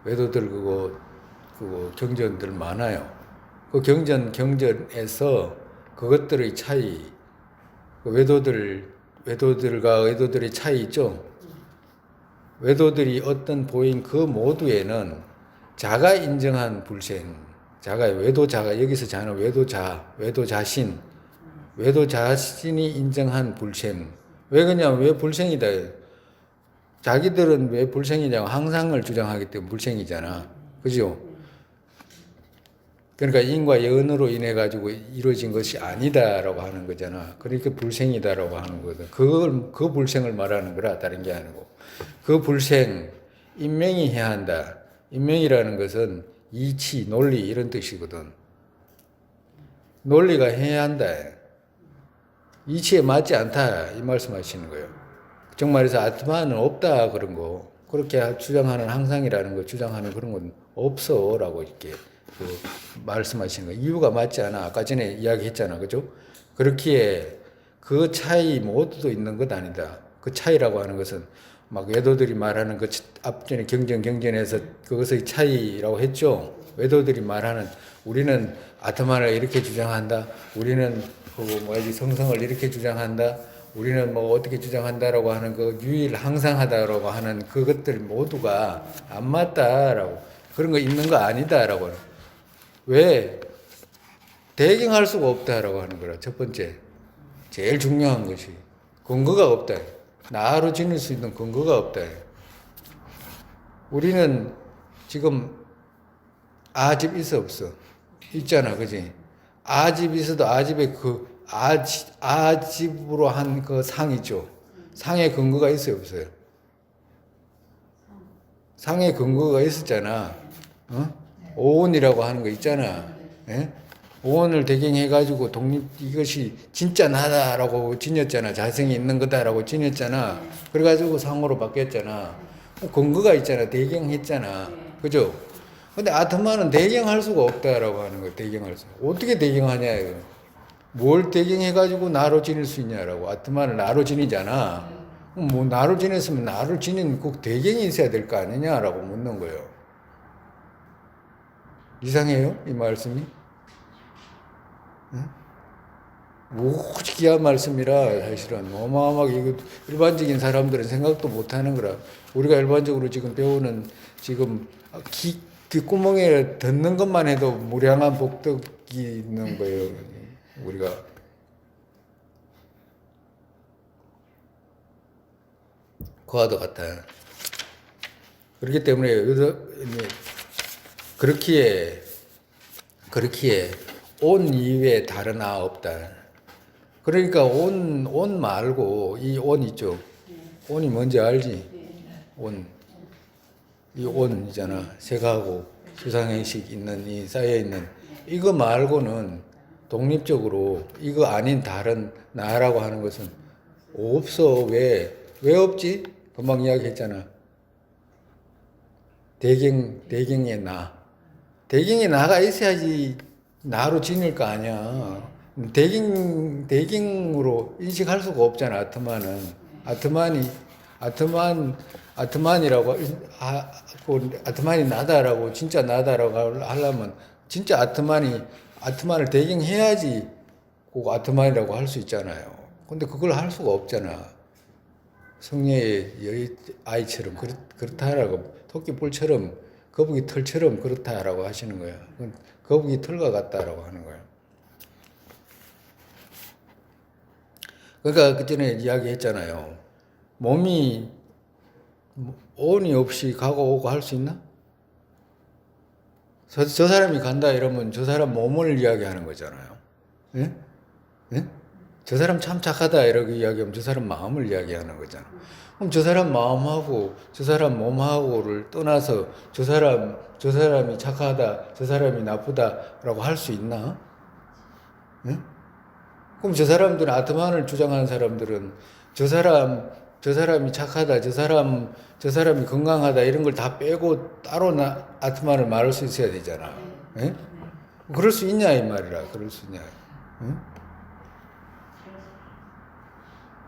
외도들 그거 경전들 많아요. 그 경전에서 그것들의 차이, 그 외도들 외도들과 의도들의 차이 있죠. 외도들이 어떤 보인 그 모두에는 자가 인정한 불생, 자가 외도자가 여기서 자는 외도자, 외도자신, 외도자신이 인정한 불생. 왜 그러냐면 왜 불생이다. 자기들은 왜 불생이냐고 항상을 주장하기 때문에 불생이잖아. 그죠? 그러니까 인과 연으로 인해 가지고 이루어진 것이 아니다라고 하는 거잖아. 그러니까 불생이다라고 하는 거거든. 그 불생을 말하는 거라 다른 게 아니고. 그 불생 인명이 해야 한다. 인명이라는 것은 이치, 논리 이런 뜻이거든. 논리가 해야 한다. 이치에 맞지 않다 이 말씀하시는 거예요. 정말해서 아트마는 없다 그런 거. 그렇게 주장하는 항상이라는 거 주장하는 그런 건 없어라고 이렇게 그 말씀하시는 거예요. 이유가 맞지 않아. 아까 전에 이야기했잖아. 그죠? 그렇기에 그 차이 모두도 있는 것 아니다. 그 차이라고 하는 것은 막 외도들이 말하는 그 앞전에 경전에서 그것의 차이라고 했죠. 외도들이 말하는 우리는 아트마를 이렇게 주장한다. 우리는 그 뭐지 성성을 이렇게 주장한다. 우리는 뭐 어떻게 주장한다라고 하는 그 유일항상하다라고 하는 그것들 모두가 안 맞다라고 그런 거 있는 거 아니다라고 왜 대경할 수가 없다라고 하는 거라. 첫 번째 제일 중요한 것이 근거가 없다. 나로 지닐 수 있는 근거가 없다. 우리는 지금 아집 있어 없어? 있잖아, 그지? 아집 있어도 아집에 그 아집으로 한 그 상이죠. 상의 근거가 있어요, 없어요? 상의 근거가 있었잖아. 어? 오온이라고 하는 거 있잖아. 예? 오온을 배경해가지고 이것이 진짜 나다라고 지녔잖아. 자성이 있는 거다라고 지녔잖아. 그래가지고 상으로 바뀌었잖아. 근거가 있잖아. 대경했잖아. 그죠? 근데 아트마는 대경할 수가 없다라고 하는 거야. 대경할 수. 어떻게 대경하냐, 이거. 뭘 대경해가지고 나로 지닐 수 있냐라고. 아트마를 나로 지니잖아. 뭐 나로 지냈으면 나를 지닌 꼭 대경이 있어야 될 거 아니냐라고 묻는 거예요. 이상해요? 이 말씀이? 응? 오직 귀한 말씀이라 사실은 어마어마하게 이거 일반적인 사람들은 생각도 못하는 거라. 우리가 일반적으로 지금 배우는 지금 귓구멍에 듣는 것만 해도 무량한 복덕이 있는 거예요. 우리가 그와도 같아요. 그렇기 때문에 그렇기에 온 이외에 다른 없다. 그러니까 온 말고 이 온 있죠. 온이 뭔지 알지? 온. 이 온이잖아. 색하고 수상행식 있는 이 쌓여있는 이거 말고는 독립적으로 이거 아닌 다른 나라고 하는 것은 없어. 왜 없지? 금방 이야기했잖아. 대경의 나. 대경의 나가 있어야지 나로 지닐 거 아니야. 대경으로 인식할 수가 없잖아. 아트만이라고 아트만이 나다라고 진짜 나다라고 하려면 진짜 아트만을 대경해야지 그 아트만이라고 할 수 있잖아요. 근데 그걸 할 수가 없잖아. 성녀의 아이처럼 그렇다라고 토끼뿔처럼 거북이 털처럼 그렇다라고 하시는 거야. 거북이 털과 같다라고 하는 거야. 그러니까 그 전에 이야기했잖아요. 몸이 온이 없이 가고 오고 할 수 있나? 저 사람이 간다 이러면 저 사람 몸을 이야기하는 거잖아요. 예? 예? 저 사람 참 착하다 이렇게 이야기하면 저 사람 마음을 이야기하는 거잖아. 그럼 저 사람 마음하고 저 사람 몸하고를 떠나서 저 사람이 착하다, 저 사람이 나쁘다라고 할 수 있나? 예? 그럼 저 사람들은 아트만을 주장하는 사람들은 저 사람이 착하다, 저 사람이 건강하다 이런 걸 다 빼고 따로 아트만을 말할 수 있어야 되잖아. 예? 그럴 수 있냐 이 말이라. 그럴 수 있냐. 예?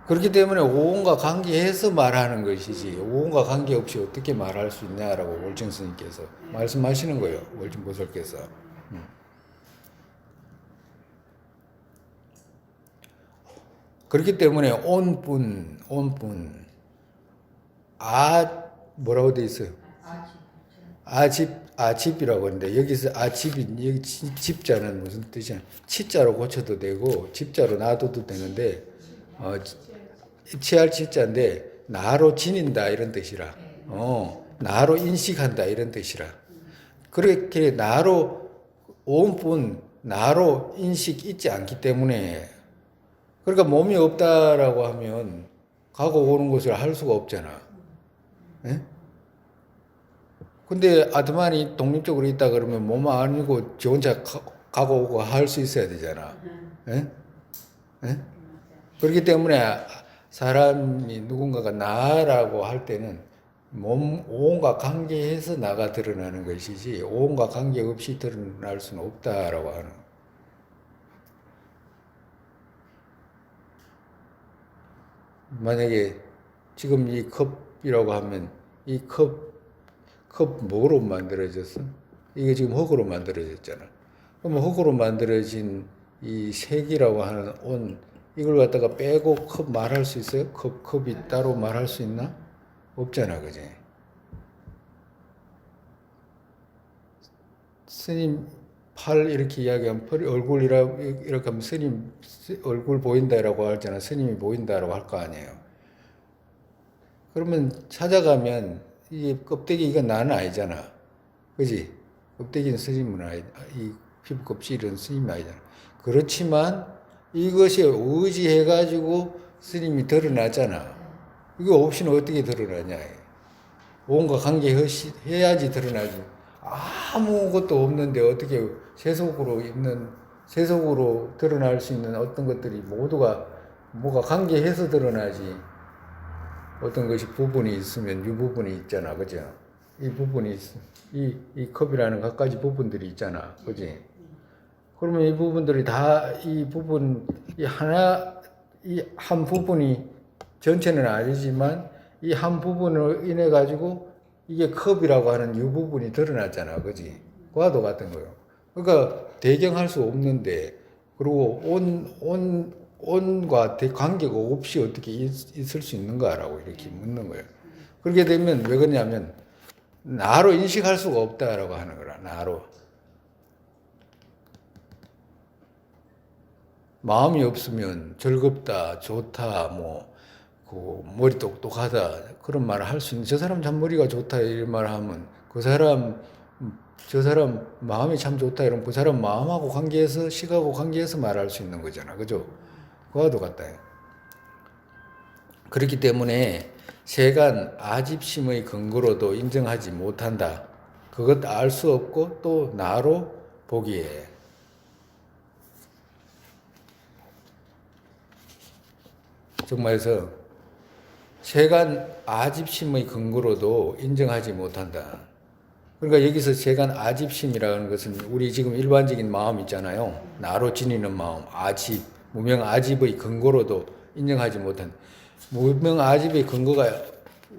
그렇기 때문에 오온과 관계해서 말하는 것이지 오온과 관계없이 어떻게 말할 수 있냐라고 월증 스님께서 말씀하시는 거예요. 월증 보살께서. 그렇기 때문에 온뿐, 뭐라고 돼 있어요? 아집이라고 하는데, 여기서 여기 집자는 무슨 뜻이냐? 치자로 고쳐도 되고, 집자로 놔둬도 되는데, 치할 치자인데, 나로 지닌다, 이런 뜻이라. 나로 인식한다, 이런 뜻이라. 그렇게 나로, 온뿐, 나로 인식 있지 않기 때문에, 그러니까 몸이 없다라고 하면, 가고 오는 것을 할 수가 없잖아. 예? 근데 아트만이 독립적으로 있다 그러면 몸 아니고 지 혼자 가고 오고 할 수 있어야 되잖아. 예? 예? 그렇기 때문에 사람이 누군가가 나라고 할 때는 오온과 관계해서 나가 드러나는 것이지 오온과 관계없이 드러날 수는 없다라고 하는. 만약에 지금 이 컵이라고 하면 이 컵 뭐로 만들어졌어? 이게 지금 흙으로 만들어졌잖아. 그러면 흙으로 만들어진 이 색이라고 하는 온, 이걸 갖다가 빼고 컵 말할 수 있어요? 컵이 따로 말할 수 있나? 없잖아, 그지? 스님 팔 이렇게 이야기하면 이렇게 하면 스님 얼굴 보인다라고 하잖아. 스님이 보인다라고 할 거 아니에요. 그러면 찾아가면 이게 껍데기가 나는 아니잖아. 그지? 껍데기는 스님은 이 피부 껍질은 스님이 아니잖아. 그렇지만 이것이 의지해가지고 스님이 드러나잖아. 이거 없이는 어떻게 드러나냐. 온과 관계해야지 드러나지. 아무것도 없는데 어떻게 세속으로 드러날 수 있는 어떤 것들이 모두가 뭐가 관계해서 드러나지. 어떤 것이 부분이 있으면 유부분이 있잖아. 그죠? 이 부분이 이 컵이라는 갖가지 부분들이 있잖아. 그지? 그러면 이 부분들이 다 이 한 부분이 전체는 아니지만 이 한 부분을 인해 가지고 이게 컵이라고 하는 유부분이 드러났잖아. 그지? 그와도 같은 거예요. 그러니까 대경할 수 없는데, 그리고 온과 관계가 없이 어떻게 있을 수 있는가라고 이렇게 묻는 거예요. 그렇게 되면 왜 그러냐면 나로 인식할 수가 없다라고 하는 거라. 나로. 마음이 없으면 즐겁다, 좋다, 머리 똑똑하다 그런 말을 할 수 있는. 저 사람 참 머리가 좋다 이런 말을 하면 저 사람 마음이 참 좋다 이러면 그 사람 마음하고 관계해서 시각하고 관계해서 말할 수 있는 거잖아. 그죠? 그와도 같다. 그렇기 때문에 세간 아집심의 근거로도 인정하지 못한다. 그것 알 수 없고 또 나로 보기에. 정말해서 세간 아집심의 근거로도 인정하지 못한다. 그러니까 여기서 세간 아집심이라는 것은 우리 지금 일반적인 마음 있잖아요. 나로 지니는 마음, 아집, 무명 아집의 근거로도 인정하지 못한다. 무명 아집의 근거가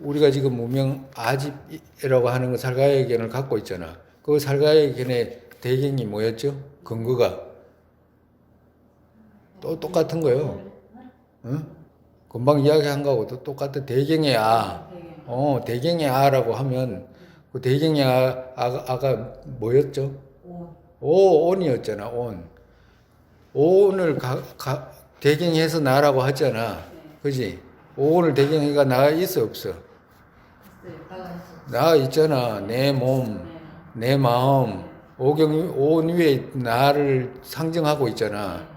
우리가 지금 무명 아집이라고 하는 거 살가해견을 갖고 있잖아. 그 살가해견의 대경이 뭐였죠? 근거가 또 똑같은 거예요. 응? 금방 이야기한 거하고도 똑같아. 대경의 대경의 아라고 하면 그 대경의 아가 뭐였죠? 온이었잖아. 온을 대경해서 나라고 하잖아. 그지? 온을 대경해가 나가 있어 없어? 나가 있잖아. 내 몸, 내 마음, 온 위에 나를 상징하고 있잖아.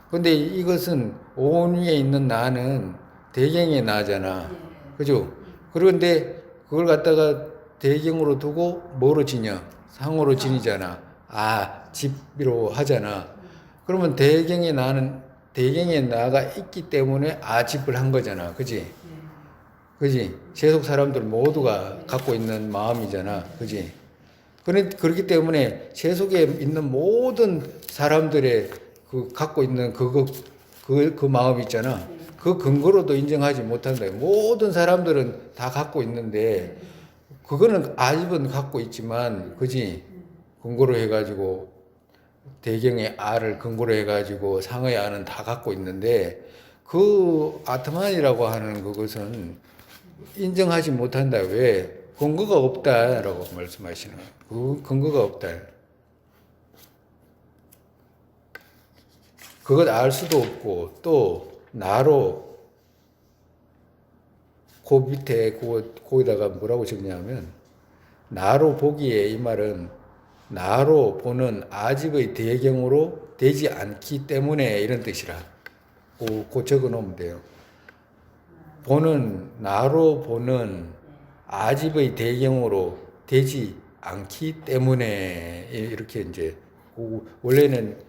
근데 이것은 온 위에 있는 나는 대경의 나잖아. 그죠? 그런데 그걸 갖다가 대경으로 두고 뭐로 지냐? 상으로 지니잖아. 집으로 하잖아. 그러면 대경의 나가 있기 때문에 집을 한 거잖아. 그지? 그지? 세속 사람들 모두가 갖고 있는 마음이잖아. 그지? 그렇기 때문에 세속에 있는 모든 사람들의 갖고 있는 그 마음 있잖아. 그 근거로도 인정하지 못한다. 모든 사람들은 다 갖고 있는데, 그거는 아집은 갖고 있지만, 그지? 근거로 해가지고, 대경의 아를 근거로 해가지고, 상의 아는 다 갖고 있는데, 그 아트만이라고 하는 그것은 인정하지 못한다. 왜? 근거가 없다라고 말씀하시는 거예요. 그 근거가 없다. 그것 알 수도 없고 또 나로 그 밑에 거기다가 뭐라고 적냐면 나로 보기에 이 말은 나로 보는 아집의 대경으로 되지 않기 때문에 이런 뜻이라. 그 적어 놓으면 돼요. 보는 나로 보는 아집의 대경으로 되지 않기 때문에 이렇게 이제 원래는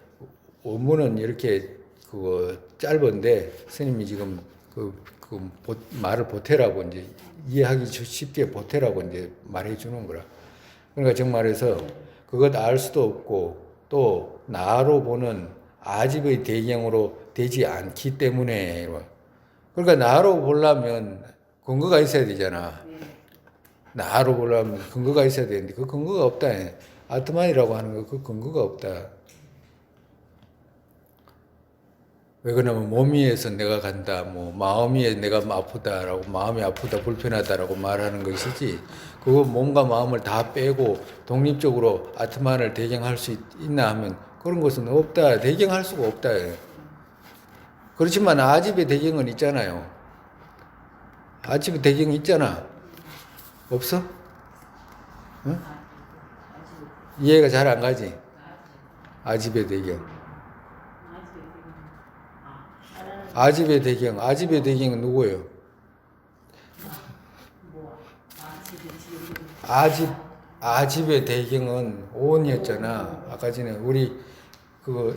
원문은 이렇게 그거 짧은데 스님이 지금 말을 보태라고 이제 이해하기 쉽게 보태라고 이제 말해 주는 거라. 그러니까 정말해서 그것 알 수도 없고 또 나로 보는 아집의 대경으로 되지 않기 때문에 그러니까 나로 보려면 근거가 있어야 되잖아. 나로 보려면 근거가 있어야 되는데 그 근거가 없다. 아트만이라고 하는 거 그 근거가 없다. 왜 그러냐면 몸 위에서 내가 간다, 뭐 마음 위에 내가 아프다라고 마음이 아프다, 불편하다라고 말하는 것이지. 그거 몸과 마음을 다 빼고 독립적으로 아트만을 대경할 수 있나 하면 그런 것은 없다. 대경할 수가 없다. 그렇지만 아집의 대경은 있잖아요. 아집의 대경이 있잖아. 없어? 응? 이해가 잘 안 가지? 아집의 대경. 아집의 대경은 누구예요? 아집의 대경은 오온이었잖아. 아까 전에 우리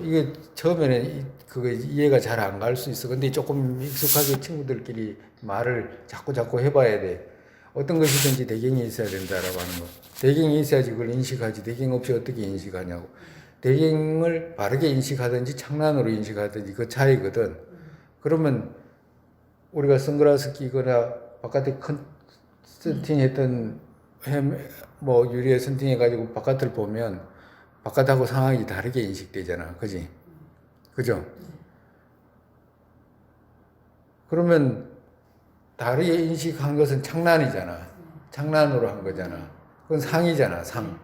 이게 처음에는 그거 이해가 잘 안 갈 수 있어. 근데 조금 익숙하게 친구들끼리 말을 자꾸 해봐야 돼. 어떤 것이든지 대경이 있어야 된다라고 하는 거. 대경이 있어야지 그걸 인식하지. 대경 없이 어떻게 인식하냐고. 대경을 바르게 인식하든지 창란으로 인식하든지 그 차이거든. 그러면 우리가 선글라스 끼거나 바깥에 큰 선팅했던 뭐 유리에 선팅해가지고 바깥을 보면 바깥하고 상황이 다르게 인식되잖아. 그지? 그죠? 그러면 다르게 인식한 것은 창란이잖아. 창란으로 한 거잖아. 그건 상이잖아, 상.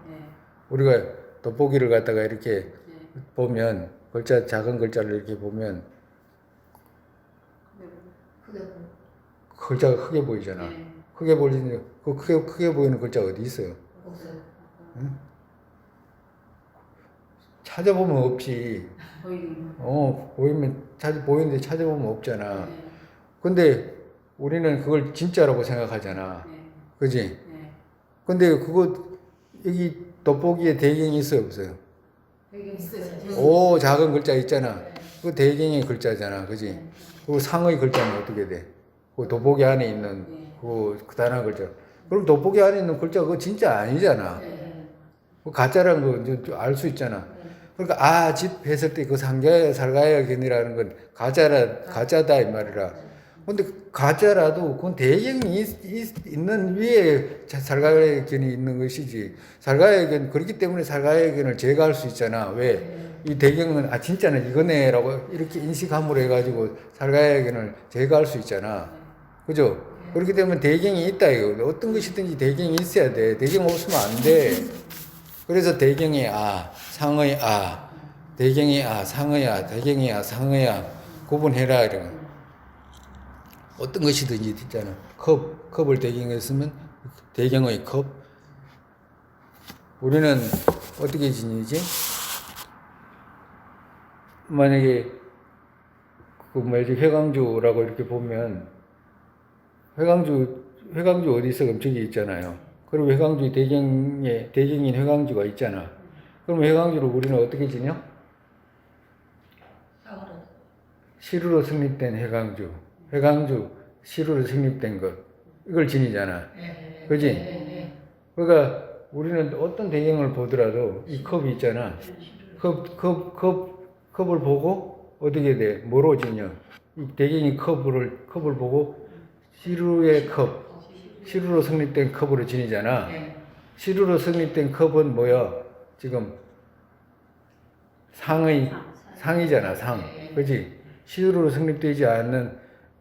우리가 돋보기를 갖다가 이렇게 보면, 작은 글자를 이렇게 보면, 글자가 크게 보이잖아. 크게 보이는, 크게 보이는 글자 어디 있어요? 없어요. 응? 찾아보면 없지. 보이는데 찾아보면 없잖아. 근데 우리는 그걸 진짜라고 생각하잖아. 그지? 근데 여기 돋보기에 대경이 있어요, 없어요? 배경 있어요. 오, 작은 글자 있잖아. 그 대경의 글자잖아. 그지? 그 상의 글자는 어떻게 돼? 그 돋보기 안에 있는 그 단한 글자. 그럼 돋보기 안에 있는 글자 그거 진짜 아니잖아. 그 가짜라는 거 알 수 있잖아. 그러니까 집 했을 때 그 살가야 견이라는 건 가짜다 이 말이라. 근데 가짜라도 그건 대경이 있는 위에 살가야 견이 있는 것이지. 살가야 견 그렇기 때문에 살가야 견을 제거할 수 있잖아. 왜? 이 대경은 진짜는 이거네라고 이렇게 인식함으로 해가지고 살가야 견을 제거할 수 있잖아. 그죠? 그렇기 때문에 대경이 있다 이거. 어떤 것이든지 대경이 있어야 돼. 대경 없으면 안 돼. 그래서 대경의 상의 대경의 상의 대경의 상의 구분해라 이런. 어떤 것이든지 있잖아. 컵을 대경했으면 대경의 컵. 우리는 어떻게 지내지? 만약에 회광주라고 이렇게 보면 회광주 어디 있어? 그럼 저기 있잖아요. 그리고 회광주 대경인 회광주가 있잖아. 그럼 회광주를 우리는 어떻게 지녀? 시루로 성립된 회광주 시루로 성립된 것 이걸 지니잖아. 그지? 그러니까 우리는 어떤 대경을 보더라도 이 컵이 있잖아. 컵을 보고 어떻게 돼? 뭐로 지녀? 이 대경이 컵을 보고 시루로 성립된 컵으로 지니잖아. 시루로 성립된 컵은 뭐야? 지금 상이잖아, 상. 그지? 시루로 성립되지 않는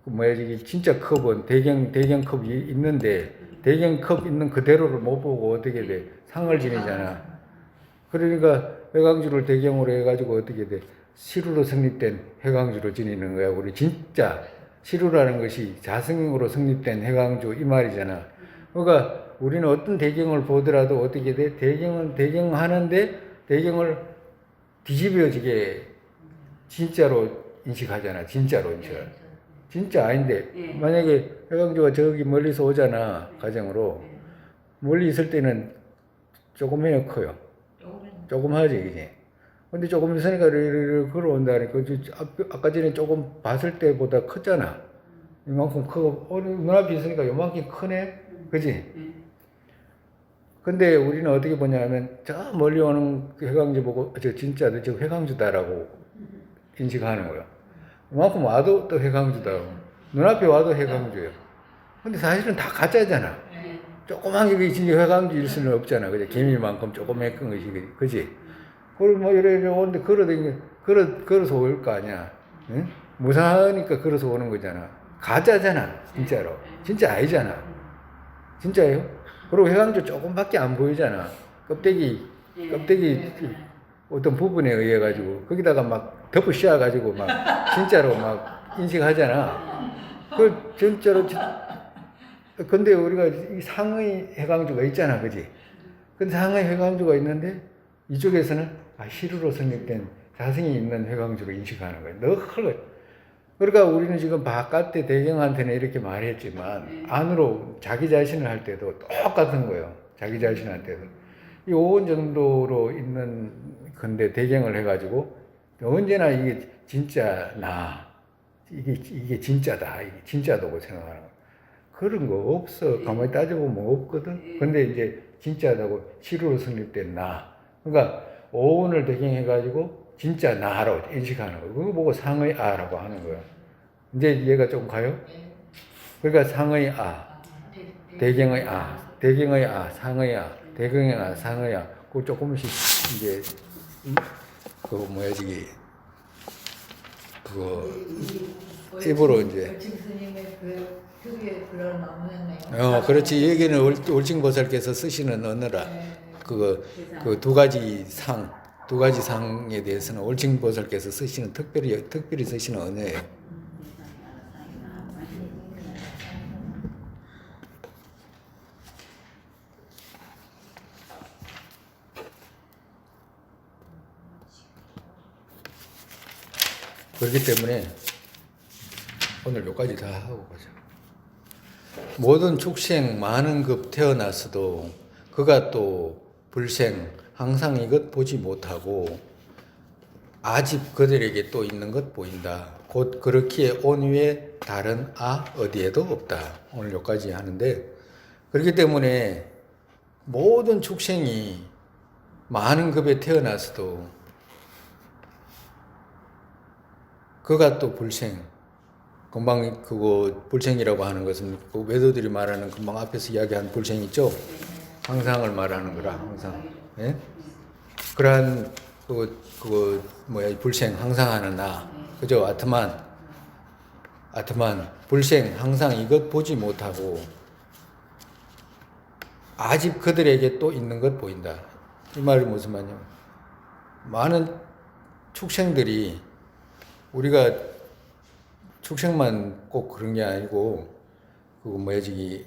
그 뭐야 이게 진짜 컵은 대경 컵이 있는데 대경 컵 있는 그대로를 못 보고 어떻게 돼? 상을 지내잖아. 그러니까 회광주를 대경으로 해가지고 어떻게 돼? 시루로 성립된 회광주로 지내는 거야. 우리 진짜 시루라는 것이 자성으로 성립된 회광주 이 말이잖아. 그러니까 우리는 어떤 대경을 보더라도 어떻게 돼? 대경은 하는데 대경을 뒤집어지게 진짜로 인식하잖아. 진짜로 인식. 진짜 아닌데 만약에 회광주가 저기 멀리서 오잖아. 가정으로 멀리 있을 때는 조금이나 커요. 조금 하지, 그지? 근데 조금 있으니까 이렇게 걸어온다니까. 아까 전에 조금 봤을 때보다 컸잖아. 이만큼 크고, 눈앞에 있으니까 요만큼 크네? 그지? 근데 우리는 어떻게 보냐면, 저 멀리 오는 그 회광주 보고, 진짜 저 회광주다라고 인식하는 거야. 이만큼 와도 또 회광주다. 눈앞에 와도 회광주예요. 근데 사실은 다 가짜잖아. 조그만 게 진짜 회광주일 수는 없잖아. 그지? 개미만큼 조그맣은 것이, 그지? 그리고 뭐 이래 오는데 걸어서 올 거 아니야. 응? 무사하니까 걸어서 오는 거잖아. 가짜잖아. 진짜로. 진짜 아니잖아. 진짜예요? 그리고 회광주 조금밖에 안 보이잖아. 껍데기 어떤 부분에 의해 가지고 거기다가 막 덮어 씌워 가지고 막 진짜로 막 인식하잖아. 그 진짜로 근데 우리가 이 상의 회광주가 있잖아. 그지? 근데 상의 회광주가 있는데 이쪽에서는 시루로 성립된 자성이 있는 회광주로 인식하는 거예요. 너 흘러. 그러니까 우리는 지금 바깥에 대경한테는 이렇게 말했지만 안으로 자기 자신을 할 때도 똑같은 거예요. 자기 자신한테도. 이 5원 정도로 있는 건데 대경을 해가지고 언제나 이게 진짜 나. 이게 진짜다. 이게 진짜다고 생각하는 거예요. 그런 거 없어. 가만히 따져보면 없거든. 근데 이제 진짜다고 시루로 성립된 나. 그러니까 오온을 배경해가지고 진짜 나로 인식하는 거예요. 그거 보고 상의 아라고 하는 거예요. 이제 이해가 좀 가요? 그러니까 상의 아, 대경의 아, 대경의 아, 상의 아, 대경의 아, 상의 아. 그 조금씩 이제 그거 뭐야 저기 그거 입으로 이제. 스님의 그 특유의 그런 나무였네요. 그렇지. 여기는 올징보살께서 쓰시는 언어라. 그 두 가지 상에 대해서는 올징보살께서 쓰시는 특별히 쓰시는 언어예요. 그렇기 때문에 오늘 여기까지 다 하고 가자. 모든 축생 많은 급 태어났어도 그가 또 불생 항상 이것 보지 못하고 아집 그들에게 또 있는 것 보인다. 곧 그렇기에 온 위에 다른 어디에도 없다. 오늘 여기까지 하는데 그렇기 때문에 모든 축생이 많은 급에 태어났어도 그가 또 불생 금방 그거 불생이라고 하는 것은 그 외도들이 말하는 금방 앞에서 이야기한 불생 있죠? 항상을 말하는 거라 항상. 예? 그러한 그거 뭐야 불생 항상하는 나 그죠? 아트만 불생 항상 이것 보지 못하고 아직 그들에게 또 있는 것 보인다. 이 말이 무슨 말이냐? 많은 축생들이 우리가 축생만 꼭 그런 게 아니고 그거 뭐야 저기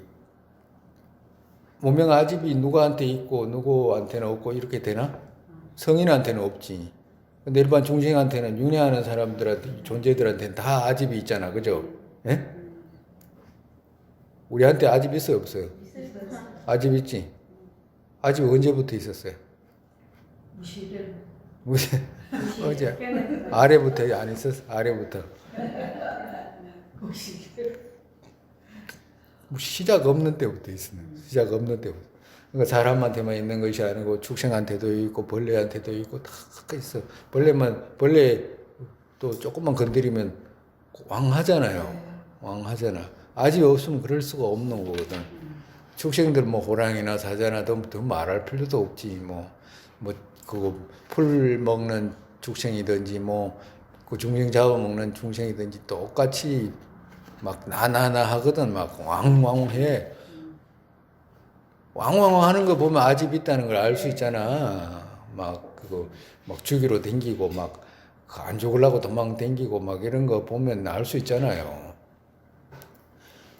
무명 아집이 누구한테 있고 누구한테는 없고 이렇게 되나? 성인한테는 없지. 근데 일반 중생한테는 윤회하는 사람들한테 존재들한테는 다 아집이 있잖아, 그죠? 예? 우리한테 아집 있어요, 없어요? 아집 있지. 아집 언제부터 있었어요? 무시. 어제 아래부터 안 있었어? 아래부터. 시작 없는 때부터 있습니다. 시작 없는 때부터. 그러니까 사람한테만 있는 것이 아니고 축생한테도 있고 벌레한테도 있고 다 있어. 벌레 또 조금만 건드리면 왕하잖아요. 왕하잖아. 아직 없으면 그럴 수가 없는 거거든. 축생들 뭐 호랑이나 사자나 더 말할 필요도 없지. 뭐 그거 풀 먹는 축생이든지 뭐 그 중생 잡아먹는 중생이든지 똑같이 막 나나나 하거든. 막 왕왕해. 왕왕 하는 거 보면 아집 있다는 걸 알 수 있잖아. 막 그거 막 주기로 댕기고 막 안 죽으려고 도망 댕기고 막 이런 거 보면 알 수 있잖아요.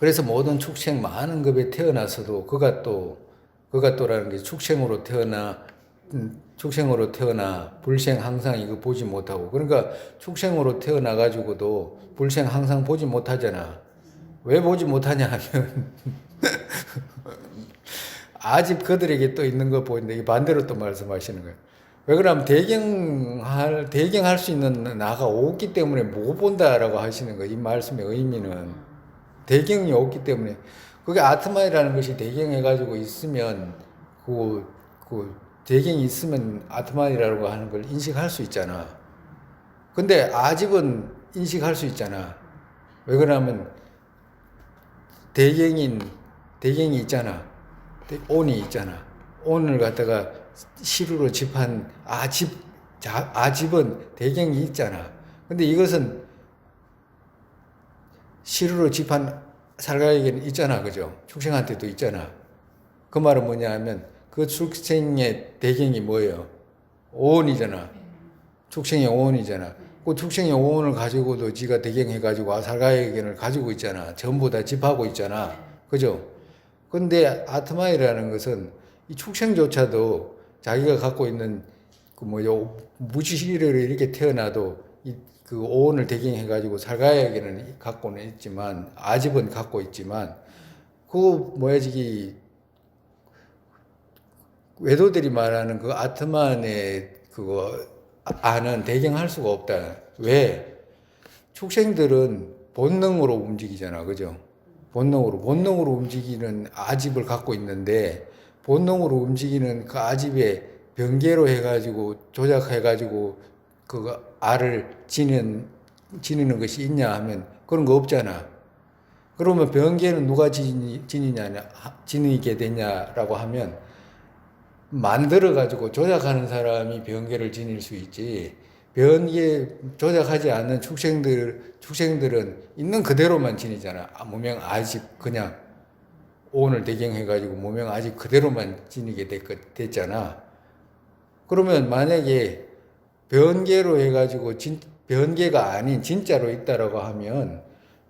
그래서 모든 축생 많은 급에 태어나서도 그가 또라는 게 축생으로 태어나 불생 항상 이거 보지 못하고, 그러니까 축생으로 태어나 가지고도 불생 항상 보지 못하잖아. 왜 보지 못하냐 하면 아직 그들에게 또 있는 거 보이는데 이게 반대로 또 말씀하시는 거예요. 왜 그러냐면 대경할 수 있는 나가 없기 때문에 못 본다라고 하시는 거예요. 이 말씀의 의미는 대경이 없기 때문에, 그게 아트마이라는 것이 대경해가지고 있으면 그 대경이 있으면 아트마이라고 하는 걸 인식할 수 있잖아. 근데 아집은 인식할 수 있잖아. 왜 그러냐면 대경이 있잖아. 온이 있잖아. 온을 갖다가 시루로 집한 아집은 대경이 있잖아. 근데 이것은 시루로 집한 살가에게는 있잖아. 그죠? 축생한테도 있잖아. 그 말은 뭐냐 하면 그 축생의 대경이 뭐예요? 오온이잖아. 축생의 오온이잖아. 그 축생의 오온을 가지고도 지가 대경해가지고 살가에게는 가지고 있잖아. 전부 다 집하고 있잖아. 그죠? 근데 아트마이라는 것은 이 축생조차도 자기가 갖고 있는 그 무지시를 이렇게 태어나도 그 오온을 대경해가지고 살가에게는 갖고는 있지만, 아집은 갖고 있지만, 외도들이 말하는 그 아트만의 그거 안은 대경할 수가 없다. 왜? 축생들은 본능으로 움직이잖아. 그죠? 본능으로 움직이는 아집을 갖고 있는데, 본능으로 움직이는 그 아집의 변계로 해가지고 조작해가지고 그 알을 지니는 것이 있냐 하면 그런 거 없잖아. 그러면 변계는 누가 지니게 되냐라고 하면 만들어가지고 조작하는 사람이 변계를 지닐 수 있지, 변계 조작하지 않는 축생들은 있는 그대로만 지니잖아. 무명 아집 그냥 오온을 대경해가지고 무명 아집 그대로만 지니게 됐잖아. 그러면 만약에 변계로 해가지고 변계가 아닌 진짜로 있다라고 하면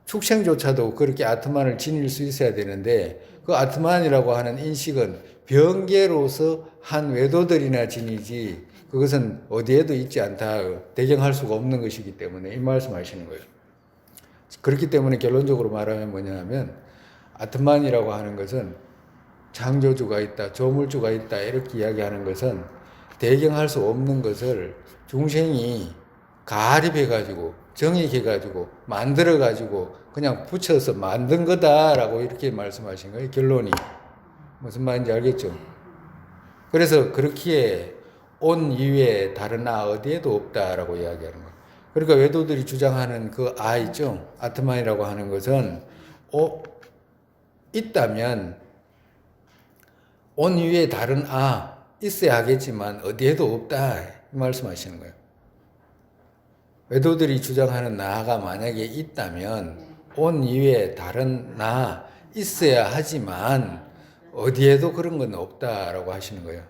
축생조차도 그렇게 아트만을 지닐 수 있어야 되는데, 그 아트만이라고 하는 인식은 변계로서 한 외도들이나 지니지 그것은 어디에도 있지 않다. 대경할 수가 없는 것이기 때문에 이 말씀하시는 거예요. 그렇기 때문에 결론적으로 말하면 뭐냐 하면 아트만이라고 하는 것은 창조주가 있다, 조물주가 있다 이렇게 이야기하는 것은 대경할 수 없는 것을 중생이 가립해가지고 정익해가지고 만들어가지고 그냥 붙여서 만든 거다라고 이렇게 말씀하신 거예요. 결론이 무슨 말인지 알겠죠? 그래서 그렇기에 온 이외에 다른 어디에도 없다라고 이야기하는 거예요. 그러니까 외도들이 주장하는 그 있죠? 아트만이라고 하는 것은 있다면 온 이외에 다른 있어야 하겠지만 어디에도 없다 이 말씀하시는 거예요. 외도들이 주장하는 나가 만약에 있다면 온 이외에 다른 있어야 하지만 어디에도 그런 건 없다라고 하시는 거예요.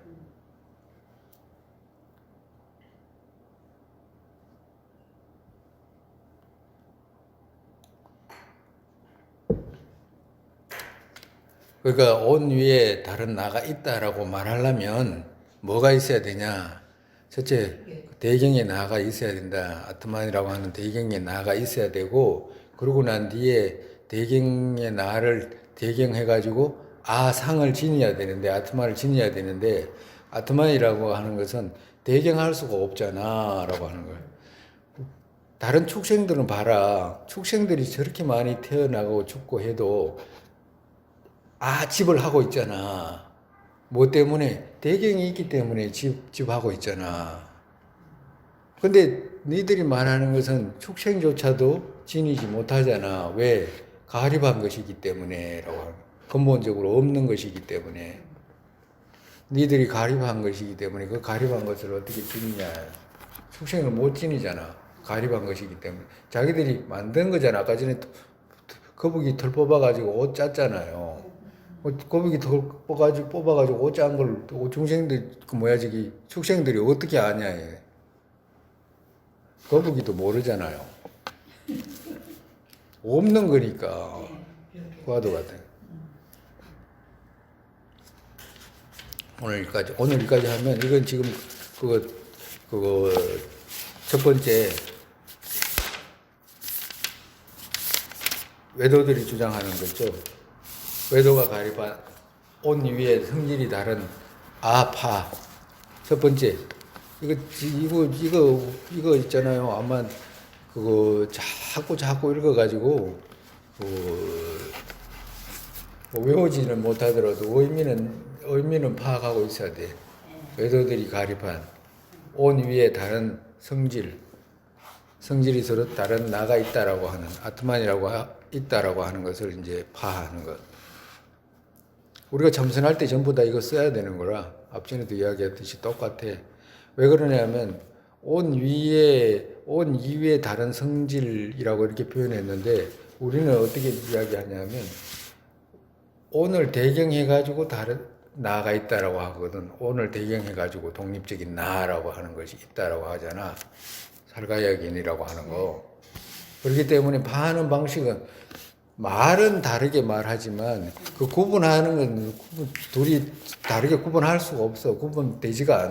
그러니까 온 위에 다른 나가 있다라고 말하려면 뭐가 있어야 되냐? 첫째, 대경의 나가 있어야 된다. 아트만이라고 하는 대경의 나가 있어야 되고, 그러고 난 뒤에 대경의 나를 대경해가지고 상을 지녀야 되는데, 아트만을 지녀야 되는데, 아트만이라고 하는 것은 대경할 수가 없잖아 라고 하는 거예요. 다른 축생들은 봐라. 축생들이 저렇게 많이 태어나고 죽고 해도 집을 하고 있잖아. 뭐 때문에? 대경이 있기 때문에 집하고 있잖아. 근데 너희들이 말하는 것은 축생조차도 지니지 못하잖아. 왜? 가립한 것이기 때문에. 근본적으로 없는 것이기 때문에. 너희들이 가립한 것이기 때문에 그 가립한 것을 어떻게 지니냐. 축생을 못 지니잖아. 가립한 것이기 때문에 자기들이 만든 거잖아. 아까 전에 거북이 털 뽑아가지고 옷 짰잖아요. 거북이 털 뽑아가지고 옷 짠 걸 중생들 그 뭐야 저기 축생들이 어떻게 아냐 얘. 거북이도 모르잖아요. 없는 거니까 과도 같아. 오늘까지 하면 이건 지금 그거 첫 번째 외도들이 주장하는 거죠. 외도가 가립한 옷 위에 성질이 다른 아파. 첫 번째 이거 있잖아요. 아마 그거 자꾸 읽어가지고 뭐 외우지는 못하더라도 의미는 파악하고 있어야 돼. 외도들이 가립한 옷 위에 다른 성질이 서로 다른 나가 있다라고 하는 아트만이라고 있다라고 하는 것을 이제 파하는 것. 우리가 참선할 때 전부 다 이거 써야 되는 거라 앞전에도 이야기했듯이 똑같아. 왜 그러냐면 옷 이외에 다른 성질이라고 이렇게 표현했는데 우리는 어떻게 이야기하냐면 옷을 대경해가지고 다른 나가 있다라고 하거든. 옷을 대경해가지고 독립적인 나라고 하는 것이 있다라고 하잖아. 살가야긴이라고 하는 거. 그렇기 때문에 파하는 방식은 말은 다르게 말하지만 그 구분하는 건 둘이 다르게 구분할 수가 없어. 구분되지가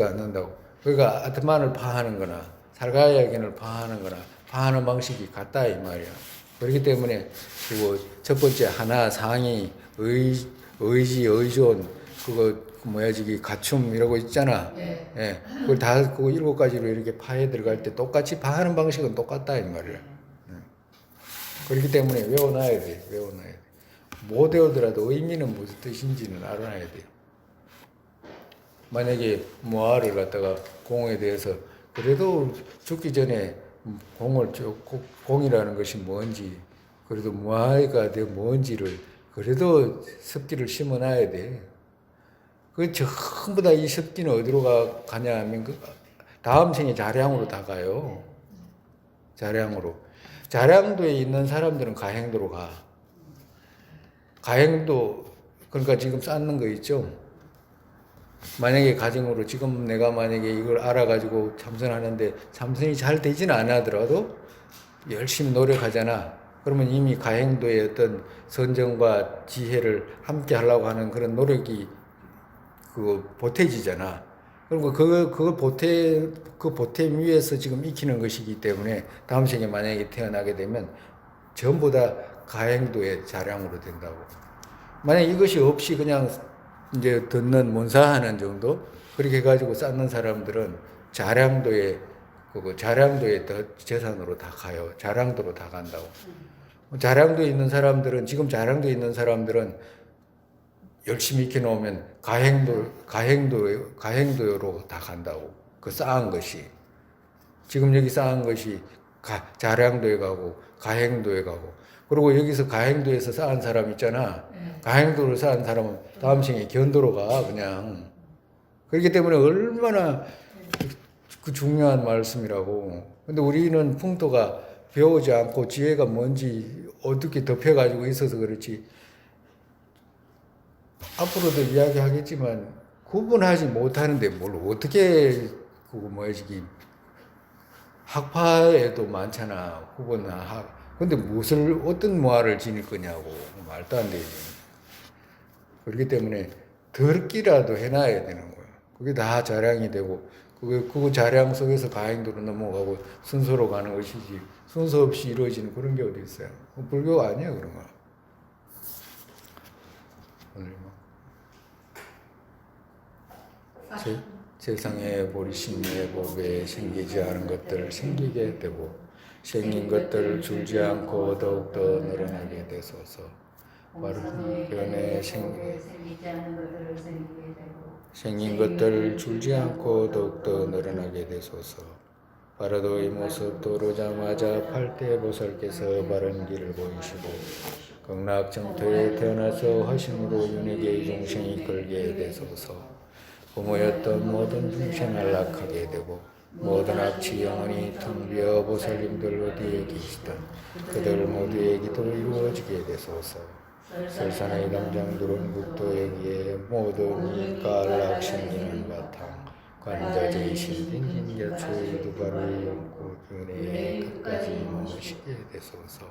않는다고. 그러니까 아트만을 파하는 거나 살가야긴을 파하는 거나 파하는 방식이 같다 이 말이야. 그렇기 때문에 그거 첫 번째 하나 상이 의지 의존 그거 뭐야 저기 갖춤 이러고 있잖아. 네. 예. 그걸 다 그거 7가지로 이렇게 파에 들어갈 때 똑같이 파하는 방식은 똑같다 이 말이야. 그렇기 때문에 외워놔야 돼. 못 외우더라도 의미는 무슨 뜻인지는 알아놔야 돼요. 만약에 무아를 갖다가 공에 대해서 그래도 죽기 전에 공이라는 것이 뭔지 그래도 무아가 뭔지를 그래도 습기를 심어놔야 돼. 그 전부 다 이 습기는 어디로 가냐 하면 그 다음 생에 자량으로 다 가요. 자량도에 있는 사람들은 가행도로 가. 가행도 그러니까 지금 쌓는 거 있죠. 만약에 가정으로 지금 내가 만약에 이걸 알아가지고 참선하는데 참선이 잘 되지는 않아더라도 열심히 노력하잖아. 그러면 이미 가행도의 어떤 선정과 지혜를 함께 하려고 하는 그런 노력이 보태지잖아. 그리고 그 보탬 위에서 지금 익히는 것이기 때문에 다음 생에 만약에 태어나게 되면 전부 다 가행도의 자량으로 된다고. 만약 이것이 없이 그냥 이제 듣는 문사하는 정도 그렇게 해가지고 쌓는 사람들은 자량도의 더 재산으로 다 가요. 자량도로 다 간다고. 자량도에 있는 사람들은 지금 자량도에 있는 사람들은 열심히 익혀놓으면 가행도로 다 간다고. 그 쌓은 것이 지금 여기 쌓은 것이 자량도에 가고 가행도에 가고. 그리고 여기서 가행도에서 쌓은 사람 있잖아. 가행도를 쌓은 사람은 다음 생에 견도로 가 그냥. 그렇기 때문에 얼마나 그 중요한 말씀이라고. 근데 우리는 풍토가 배우지 않고 지혜가 뭔지 어떻게 덮여가지고 있어서 그렇지. 앞으로도 이야기하겠지만 구분하지 못하는데 뭘 어떻게 학파에도 많잖아. 근데 어떤 무아를 지닐 거냐고. 말도 안 되지. 그렇기 때문에 덜기라도 해놔야 되는 거야. 그게 다 자량이 되고, 그 자량 속에서 가행도로 넘어가고 순서로 가는 것이지, 순서 없이 이루어지는 그런 게 어디 있어요. 불교가 아니야, 그런 거. 오늘 세상에 보리심의 법에 생기지 않은 것들을 생기게 되고, 생긴 것들을 줄지 않고 더욱더 늘어나게 되소서. 변에 생긴 것들을 줄지 않고 더욱더 늘어나게 되소서. 바라도 이 모습 도르자마자 팔대보살께서 바른 길을 보이시고 극락정토에 태어나서 화신으로 윤회계의 중생이 걸게 되소서. 부모였던 모든 중생 안락하게 되고 모든 악취 영원히 텅 비어 보살님들 어디에 계시던 그들 모두의 기도 이루어지게 되소서. 설산의 담장들은 국도에기에 모든 이가 안락심기는 바탕 관자재의 신인 여초의 두발의 연꽃 은혜의 끝까지 모시게 되소서.